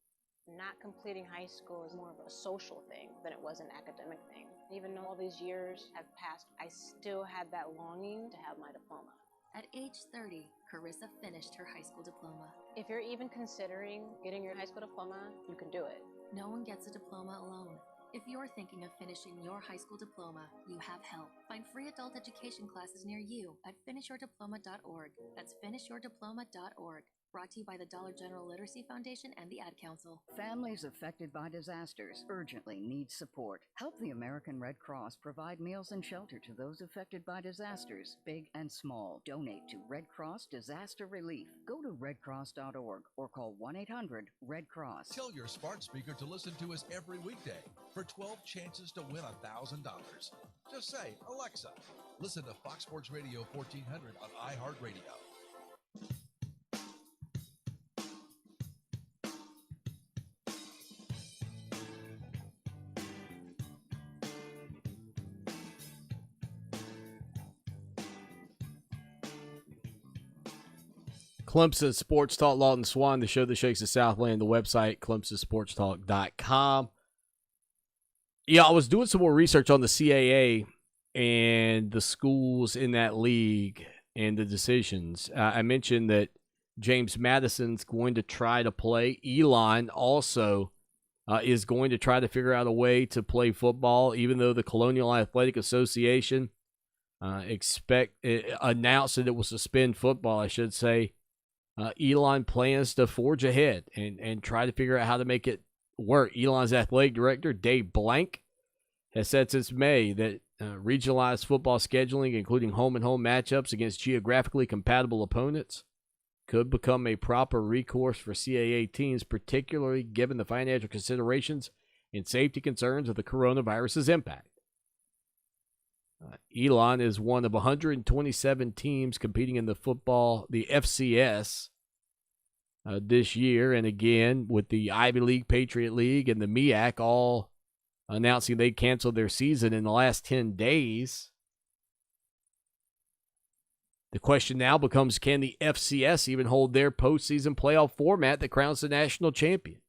Not completing high school is more of a social thing than it was an academic thing. Even though all these years have passed, I still had that longing to have my diploma. At age 30, Carissa finished her high school diploma. If you're even considering getting your high school diploma, you can do it. No one gets a diploma alone. If you're thinking of finishing your high school diploma, you have help. Find free adult education classes near you at finishyourdiploma.org. That's finishyourdiploma.org. Brought to you by the Dollar General Literacy Foundation and the Ad Council. Families affected by disasters urgently need support. Help the American Red Cross provide meals and shelter to those affected by disasters, big and small. Donate to Red Cross Disaster Relief. Go to redcross.org or call 1-800-RED-CROSS. Tell your smart speaker to listen to us every weekday for 12 chances to win $1,000. Just say, Alexa, listen to Fox Sports Radio 1400 on iHeartRadio. Clemson Sports Talk, Lawton Swan, the show that shakes the Southland, the website, clemsonsportstalk.com. Yeah, I was doing some more research on the CAA and the schools in that league and the decisions. I mentioned that James Madison's going to try to play. Elon also is going to try to figure out a way to play football, even though the Colonial Athletic Association announced that it will suspend football, I should say. Elon plans to forge ahead and try to figure out how to make it work. Elon's athletic director, Dave Blank, has said since May that regionalized football scheduling, including home-and-home matchups against geographically compatible opponents, could become a proper recourse for CAA teams, particularly given the financial considerations and safety concerns of the coronavirus's impact. Elon is one of 127 teams competing in the FCS this year. And again, with the Ivy League, Patriot League, and the MEAC all announcing they canceled their season in the last 10 days. The question now becomes, can the FCS even hold their postseason playoff format that crowns the national champion?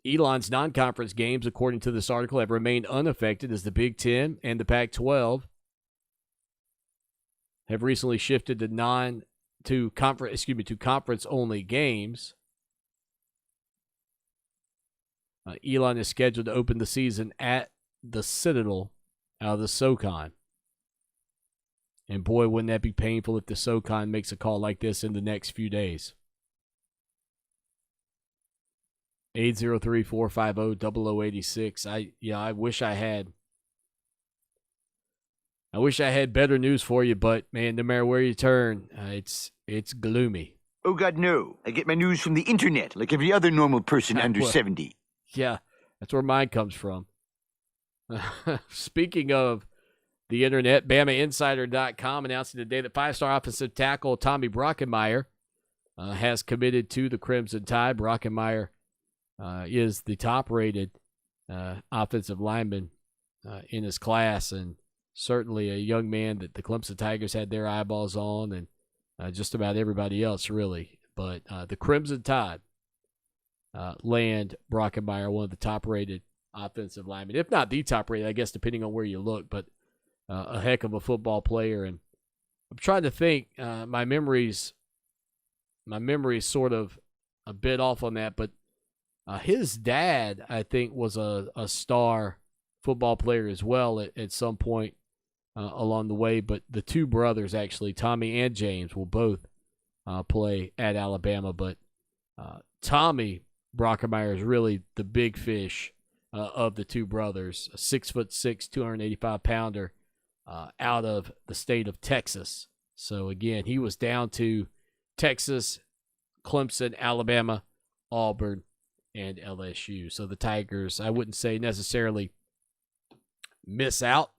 Elon's non-conference games, according to this article, have remained unaffected as the Big Ten and the Pac-12 have recently shifted to conference-only games. Elon is scheduled to open the season at the Citadel out of the SoCon. And boy, wouldn't that be painful if the SoCon makes a call like this in the next few days. 803-450-0086. I wish I had better news for you, but man, no matter where you turn, it's gloomy. Oh God, no. I get my news from the internet like every other normal person under 70. Yeah, that's where mine comes from. Speaking of the internet, BamaInsider.com announcing today that five-star offensive tackle Tommy Brockenmeyer has committed to the Crimson Tide. Brockenmeyer is the top-rated offensive lineman in his class, and certainly a young man that the Clemson Tigers had their eyeballs on, and just about everybody else, really. But the Crimson Tide land Brockenmeyer, one of the top-rated offensive linemen, if not the top-rated, I guess, depending on where you look, but a heck of a football player. And I'm trying to think, my memory's sort of a bit off on that, but his dad, I think, was a star football player as well at some point along the way. But the two brothers, actually, Tommy and James, will both play at Alabama. But Tommy Brockermeyer is really the big fish of the two brothers, a 6'6", 285-pounder out of the state of Texas. So, again, he was down to Texas, Clemson, Alabama, Auburn, and LSU. So the Tigers, I wouldn't say necessarily miss out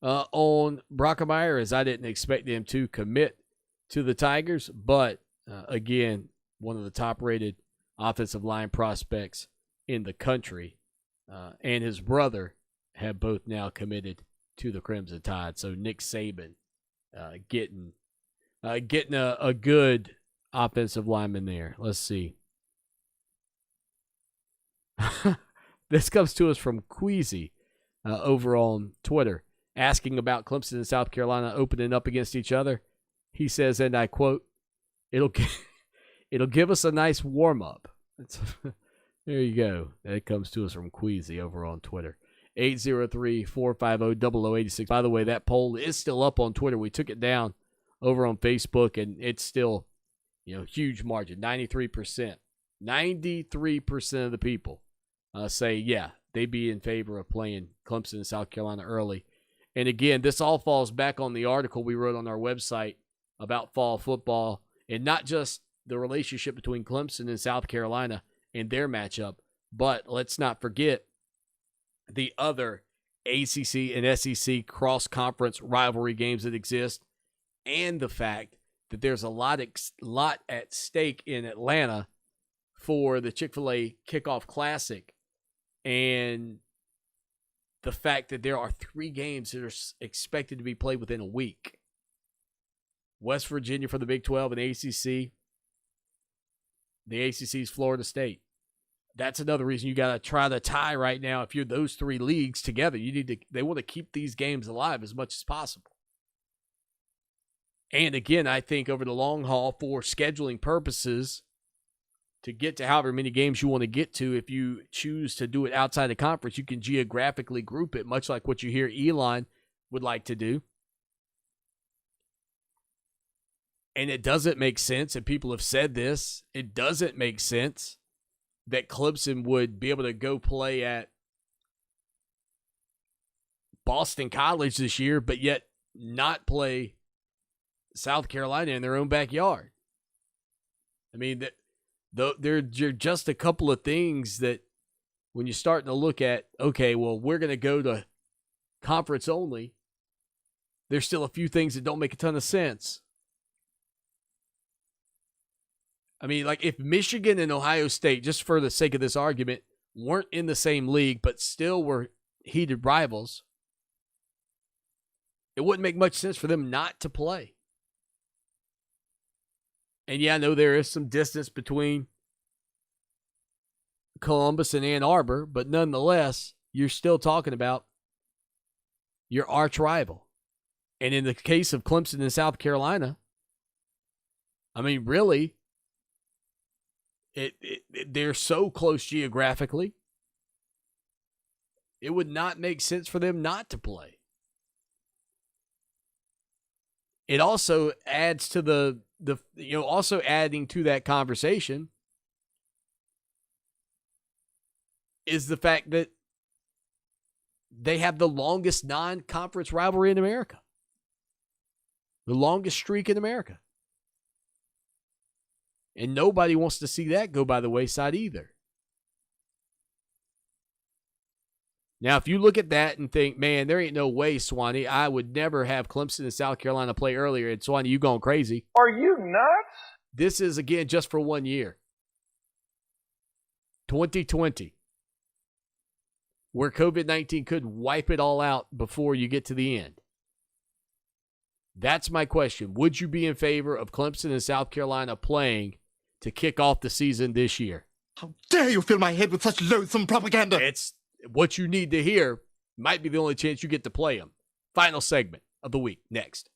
on Brockermeyer, as I didn't expect him to commit to the Tigers. But, again, one of the top-rated offensive line prospects in the country, and his brother have both now committed to the Crimson Tide. So Nick Saban getting a good offensive lineman there. Let's see. This comes to us from Queasy over on Twitter, asking about Clemson and South Carolina opening up against each other. He says, and I quote, it'll give us a nice warm-up. There you go. That comes to us from Queasy over on Twitter. 803-450-0086. By the way, that poll is still up on Twitter. We took it down over on Facebook, and it's still, huge margin, 93%. 93% of the people say, yeah, they'd be in favor of playing Clemson and South Carolina early. And again, this all falls back on the article we wrote on our website about fall football, and not just the relationship between Clemson and South Carolina and their matchup, but let's not forget the other ACC and SEC cross-conference rivalry games that exist, and the fact that there's a lot at stake in Atlanta for the Chick-fil-A Kickoff Classic, and the fact that there are 3 games that are expected to be played within a week. West Virginia for the Big 12 and ACC. The ACC's Florida State. That's another reason you got to try the tie right now. If you're those 3 leagues together, they want to keep these games alive as much as possible. And again, I think over the long haul, for scheduling purposes, to get to however many games you want to get to, if you choose to do it outside the conference, you can geographically group it, much like what you hear Elon would like to do. And it doesn't make sense, and people have said this, it doesn't make sense that Clemson would be able to go play at Boston College this year, but yet not play South Carolina in their own backyard. I mean, there are just a couple of things that when you're starting to look at, okay, well, we're going to go to conference only, there's still a few things that don't make a ton of sense. I mean, like if Michigan and Ohio State, just for the sake of this argument, weren't in the same league but still were heated rivals, it wouldn't make much sense for them not to play. And yeah, I know there is some distance between Columbus and Ann Arbor, but nonetheless, you're still talking about your arch rival. And in the case of Clemson and South Carolina, I mean, really, they're so close geographically, it would not make sense for them not to play. It also adds to also adding to that conversation is the fact that they have the longest non-conference rivalry in America. The longest streak in America. And nobody wants to see that go by the wayside either. Now, if you look at that and think, man, there ain't no way, Swanee, I would never have Clemson and South Carolina play earlier. And Swanee, you going crazy. Are you nuts? This is, again, just for 1 year. 2020. Where COVID-19 could wipe it all out before you get to the end. That's my question. Would you be in favor of Clemson and South Carolina playing to kick off the season this year? How dare you fill my head with such loathsome propaganda? It's what you need to hear. Might be the only chance you get to play them. Final segment of the week, next.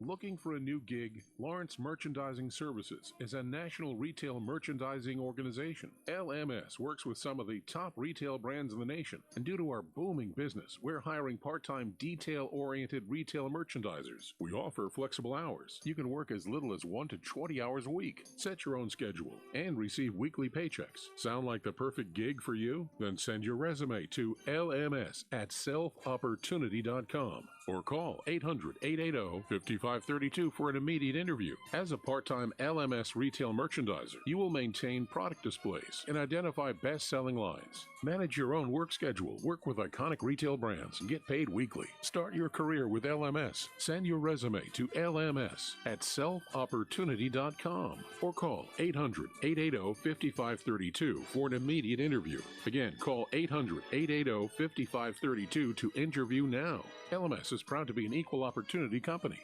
Looking for a new gig? Lawrence Merchandising Services is a national retail merchandising organization. LMS works with some of the top retail brands in the nation, and due to our booming business, we're hiring part-time detail-oriented retail merchandisers. We offer flexible hours. You can work as little as 1 to 20 hours a week. Set your own schedule and receive weekly paychecks. Sound like the perfect gig for you? Then send your resume to lms@selfopportunity.com or call 800-880-5532 for an immediate interview. As a part-time LMS retail merchandiser, you will maintain product displays and identify best-selling lines. Manage your own work schedule, work with iconic retail brands, and get paid weekly. Start your career with LMS. Send your resume to lms@selfopportunity.com or call 800-880-5532 for an immediate interview. Again, call 800-880-5532 to interview now. LMS is proud to be an equal opportunity company.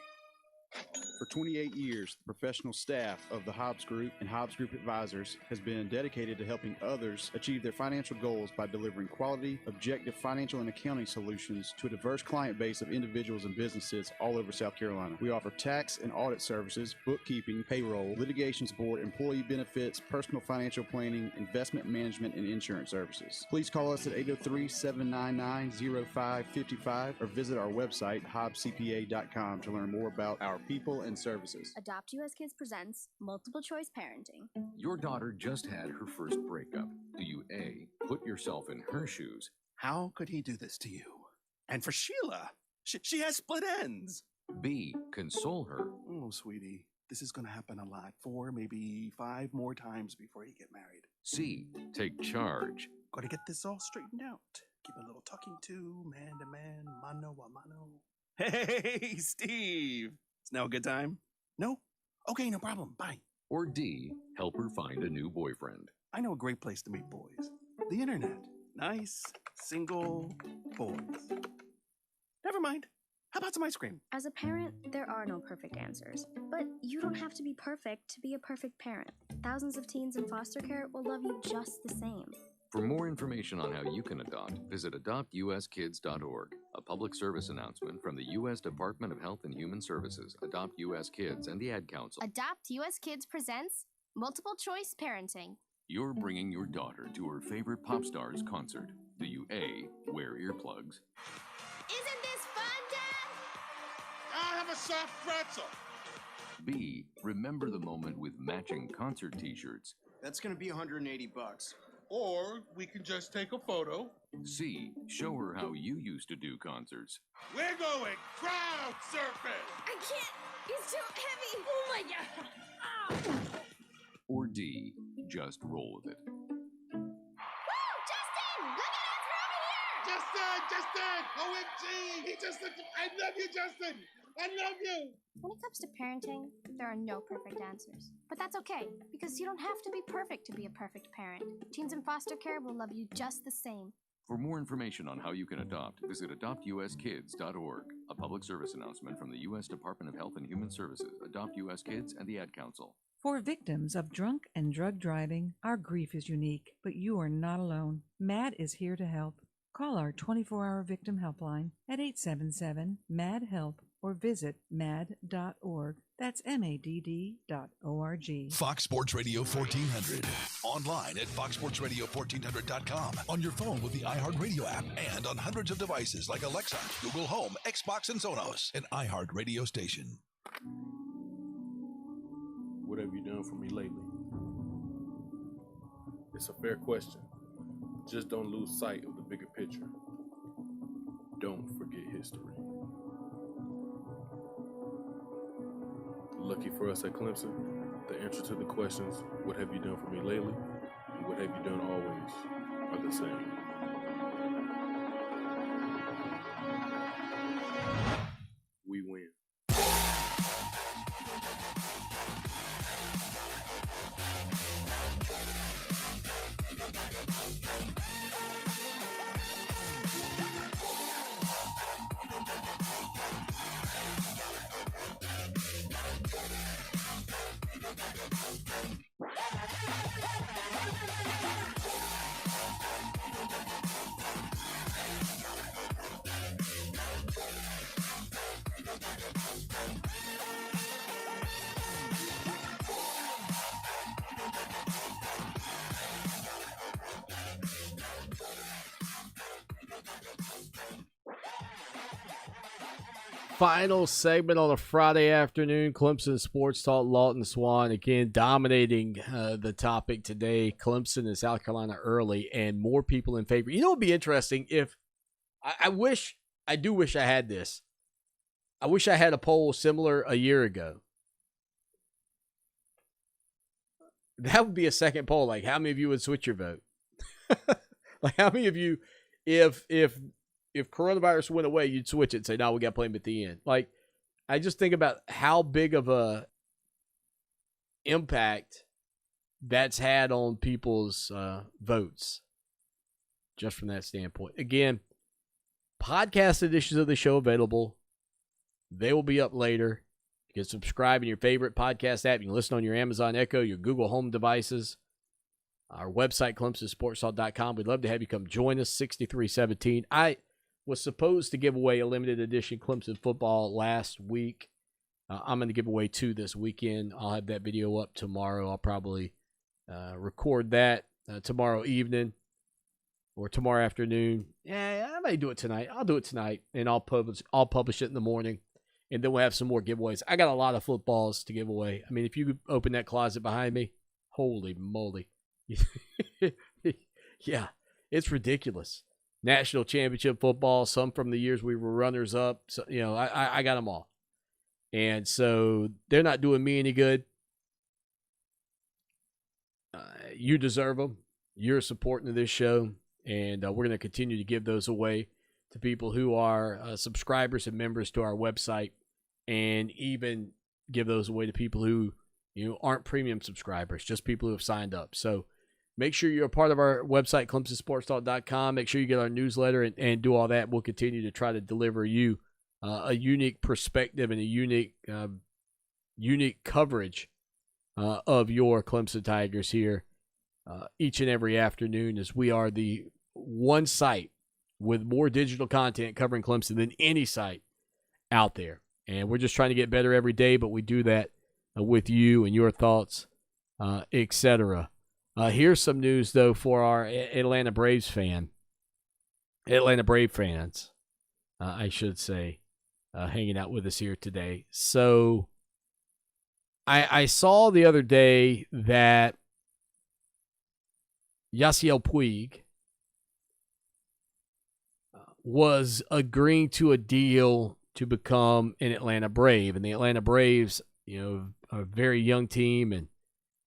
For 28 years, the professional staff of the Hobbs Group and Hobbs Group Advisors has been dedicated to helping others achieve their financial goals by delivering quality, objective financial and accounting solutions to a diverse client base of individuals and businesses all over South Carolina. We offer tax and audit services, bookkeeping, payroll, litigation support, employee benefits, personal financial planning, investment management, and insurance services. Please call us at 803-799-0555 or visit our website, hobbscpa.com, to learn more about our people and services. Adopt US Kids presents Multiple Choice Parenting. Your daughter just had her first breakup. Do you A, put yourself in her shoes? How could he do this to you? And for Sheila, she has split ends. B, console her? Oh, sweetie, this is going to happen a lot. 4, maybe 5 more times before you get married. C, take charge? Got to get this all straightened out. Give a little talking to, man to man, mano a mano. Hey, Steve! It's now a good time? No? Okay, no problem. Bye. Or D, help her find a new boyfriend? I know a great place to meet boys. The internet. Nice, single boys. Never mind. How about some ice cream? As a parent, there are no perfect answers. But you don't have to be perfect to be a perfect parent. Thousands of teens in foster care will love you just the same. For more information on how you can adopt, visit adoptuskids.org. A public service announcement from the U.S. Department of Health and Human Services, Adopt U.S. Kids, and the Ad Council. Adopt US Kids presents Multiple Choice Parenting. You're bringing your daughter to her favorite pop star's concert. Do you A, wear earplugs? Isn't this fun, Dad? I'll have a soft pretzel. B, remember the moment with matching concert t-shirts? That's going to be $180. Or we can just take a photo. C, show her how you used to do concerts. We're going crowd surfing. I can't. It's too heavy. Oh my God. Or D, just roll with it. Woo! Justin! Look at us. We're over here. Justin! OMG! He just looked. I love you, Justin! I love you! When it comes to parenting, there are no perfect answers. But that's okay, because you don't have to be perfect to be a perfect parent. Teens in foster care will love you just the same. For more information on how you can adopt, visit adoptuskids.org. A public service announcement from the U.S. Department of Health and Human Services, Adopt U.S. Kids, and the Ad Council. For victims of drunk and drug driving, our grief is unique, but you are not alone. MAD is here to help. Call our 24-hour victim helpline at 877-MAD-HELP or visit mad.org. That's MADD.org. Fox Sports Radio 1400. Online at foxsportsradio1400.com. On your phone with the iHeartRadio app and on hundreds of devices like Alexa, Google Home, Xbox, and Sonos. An iHeart radio station. What have you done for me lately? It's a fair question. Just don't lose sight of the bigger picture. Don't forget history. Lucky for us at Clemson, the answer to the questions, what have you done for me lately, and what have you done always, are the same. We win. Final segment on a Friday afternoon. Clemson Sports Talk, Lawton Swan again dominating the topic today. Clemson and South Carolina early, and more people in favor. You know, it'd be interesting if I do wish I had this. I wish I had a poll similar a year ago. That would be a second poll. Like, how many of you would switch your vote? Like, how many of you, if coronavirus went away, you'd switch it and say, no, we got to play them at the end. Like, I just think about how big of a impact that's had on people's votes, just from that standpoint. Again, podcast editions of the show available. They will be up later. You can subscribe in your favorite podcast app. You can listen on your Amazon Echo, your Google Home devices. Our website, ClemsonSportsTalk.com. We'd love to have you come join us, 6317. I was supposed to give away a limited edition Clemson football last week. I'm going to give away 2 this weekend. I'll have that video up tomorrow. I'll probably record that tomorrow evening or tomorrow afternoon. Yeah, I may do it tonight. I'll do it tonight, and I'll publish it in the morning, and then we'll have some more giveaways. I got a lot of footballs to give away. I mean, if you open that closet behind me, holy moly. Yeah, it's ridiculous. National championship football, some from the years we were runners-up. So, you know, I got them all. And so they're not doing me any good. You deserve them. You're supporting this show. And we're going to continue to give those away to people who are subscribers and members to our website, and even give those away to people who aren't premium subscribers, just people who have signed up. So make sure you're a part of our website, ClemsonSportsTalk.com. Make sure you get our newsletter and do all that. We'll continue to try to deliver you a unique perspective and a unique coverage of your Clemson Tigers here each and every afternoon, as we are the one site with more digital content covering Clemson than any site out there. And we're just trying to get better every day, but we do that with you and your thoughts, etc. Here's some news, though, for our Atlanta Brave fans, I should say, hanging out with us here today. So I saw the other day that Yasiel Puig was agreeing to a deal to become an Atlanta Brave. And the Atlanta Braves, are a very young team, and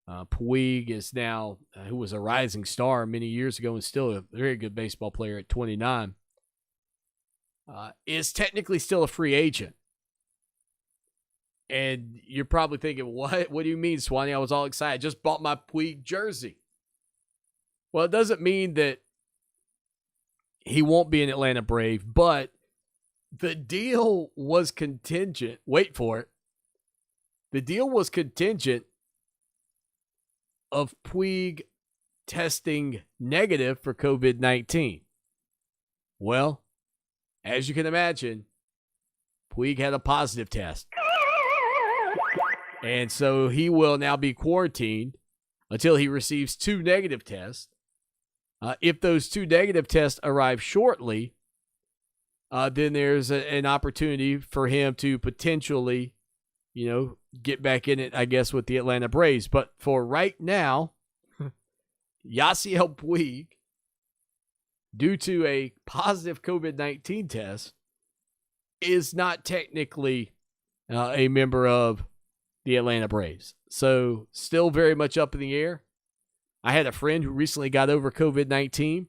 Puig is now, who was a rising star many years ago and still a very good baseball player at 29, is technically still a free agent. And you're probably thinking, what? What do you mean, Swanee? I was all excited. I just bought my Puig jersey. Well, it doesn't mean that he won't be an Atlanta Brave, but the deal was contingent. Wait for it. The deal was contingent of Puig testing negative for COVID-19. Well, as you can imagine, Puig had a positive test. And so he will now be quarantined until he receives 2 negative tests. If those 2 negative tests arrive shortly, then there's an opportunity for him to potentially, get back in it, I guess, with the Atlanta Braves. But for right now, Yasiel Puig, due to a positive COVID-19 test, is not technically a member of the Atlanta Braves. So still very much up in the air. I had a friend who recently got over COVID-19.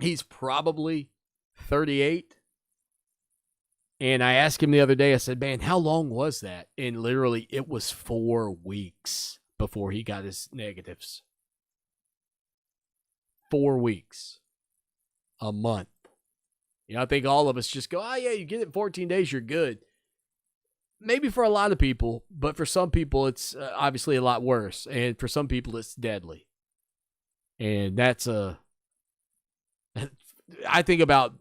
He's probably 38. And I asked him the other day, I said, man, how long was that? And literally it was 4 weeks before he got his negatives. 4 weeks. A month. I think all of us just go, oh yeah, you get it in 14 days, you're good. Maybe for a lot of people, but for some people, it's obviously a lot worse. And for some people, it's deadly. And that's I think about,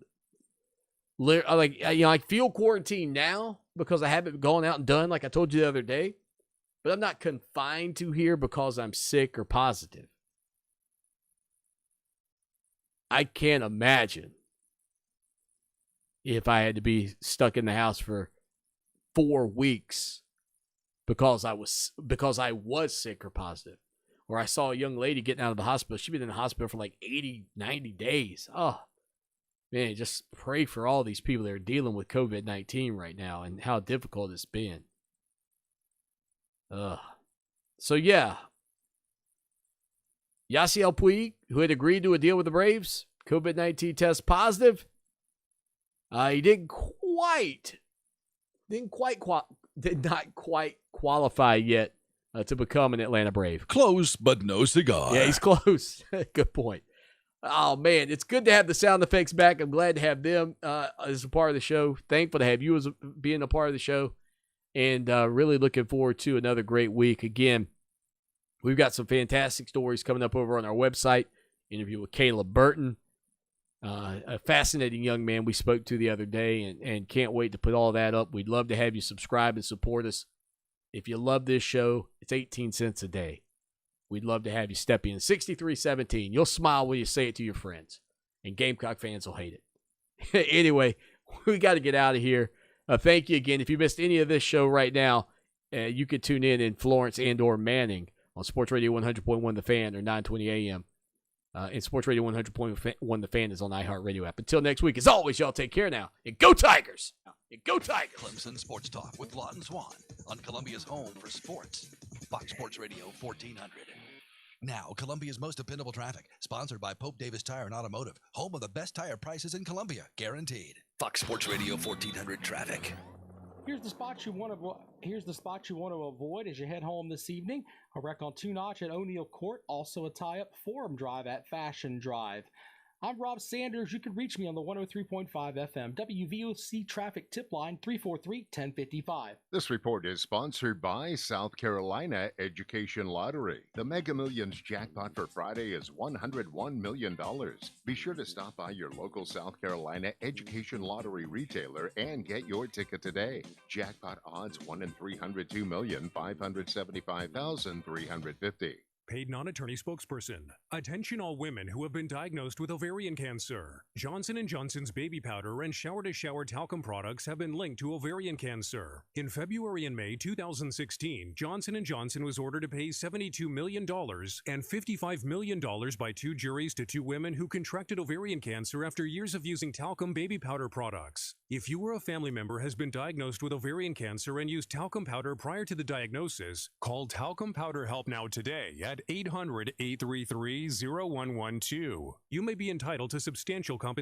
I feel quarantined now because I haven't gone out and done, like I told you the other day. But I'm not confined to here because I'm sick or positive. I can't imagine if I had to be stuck in the house for 4 weeks because I was sick or positive. Or I saw a young lady getting out of the hospital. She'd been in the hospital for like 80, 90 days. Oh, man, just pray for all these people that are dealing with COVID-19 right now and how difficult it's been. So, yeah. Yasiel Puig, who had agreed to a deal with the Braves, COVID-19 test positive. He did not quite qualify yet to become an Atlanta Brave. Close, but no cigar. Yeah, he's close. Good point. Oh, man, it's good to have the sound effects back. I'm glad to have them as a part of the show. Thankful to have you as being a part of the show. And really looking forward to another great week. Again, we've got some fantastic stories coming up over on our website. Interview with Caleb Burton, a fascinating young man we spoke to the other day, and can't wait to put all that up. We'd love to have you subscribe and support us. If you love this show, it's 18 cents a day. We'd love to have you step in. 6317. You'll smile when you say it to your friends, and Gamecock fans will hate it. Anyway, we got to get out of here. Thank you again. If you missed any of this show right now, you could tune in Florence and or Manning on Sports Radio 100.1 The Fan or 920 AM. And Sports Radio 100.1 The Fan is on the iHeartRadio app. Until next week, as always, y'all take care now. And go Tigers! And go Tigers! Clemson Sports Talk with Lawton Swan on Columbia's home for sports. Fox Sports Radio 1400. Now, Columbia's most dependable traffic, sponsored by Pope Davis Tire and Automotive, home of the best tire prices in Columbia, guaranteed. Fox Sports Radio 1400 traffic. Here's the spot you want to avoid as you head home this evening. A wreck on 2 Notch at O'Neill Court, also a tie-up Forum Drive at Fashion Drive. I'm Rob Sanders. You can reach me on the 103.5 FM WVOC traffic tip line 343-1055. This report is sponsored by South Carolina Education Lottery. The Mega Millions jackpot for Friday is $101 million. Be sure to stop by your local South Carolina Education Lottery retailer and get your ticket today. Jackpot odds 1 in 302,575,350. Paid non-attorney spokesperson. Attention all women who have been diagnosed with ovarian cancer. Johnson & Johnson's baby powder and shower-to-shower talcum products have been linked to ovarian cancer. In February and May 2016, Johnson & Johnson was ordered to pay $72 million and $55 million by 2 juries to 2 women who contracted ovarian cancer after years of using talcum baby powder products. If you or a family member has been diagnosed with ovarian cancer and used talcum powder prior to the diagnosis, call Talcum Powder Help Now today at 800-833-0112. You may be entitled to substantial compensation.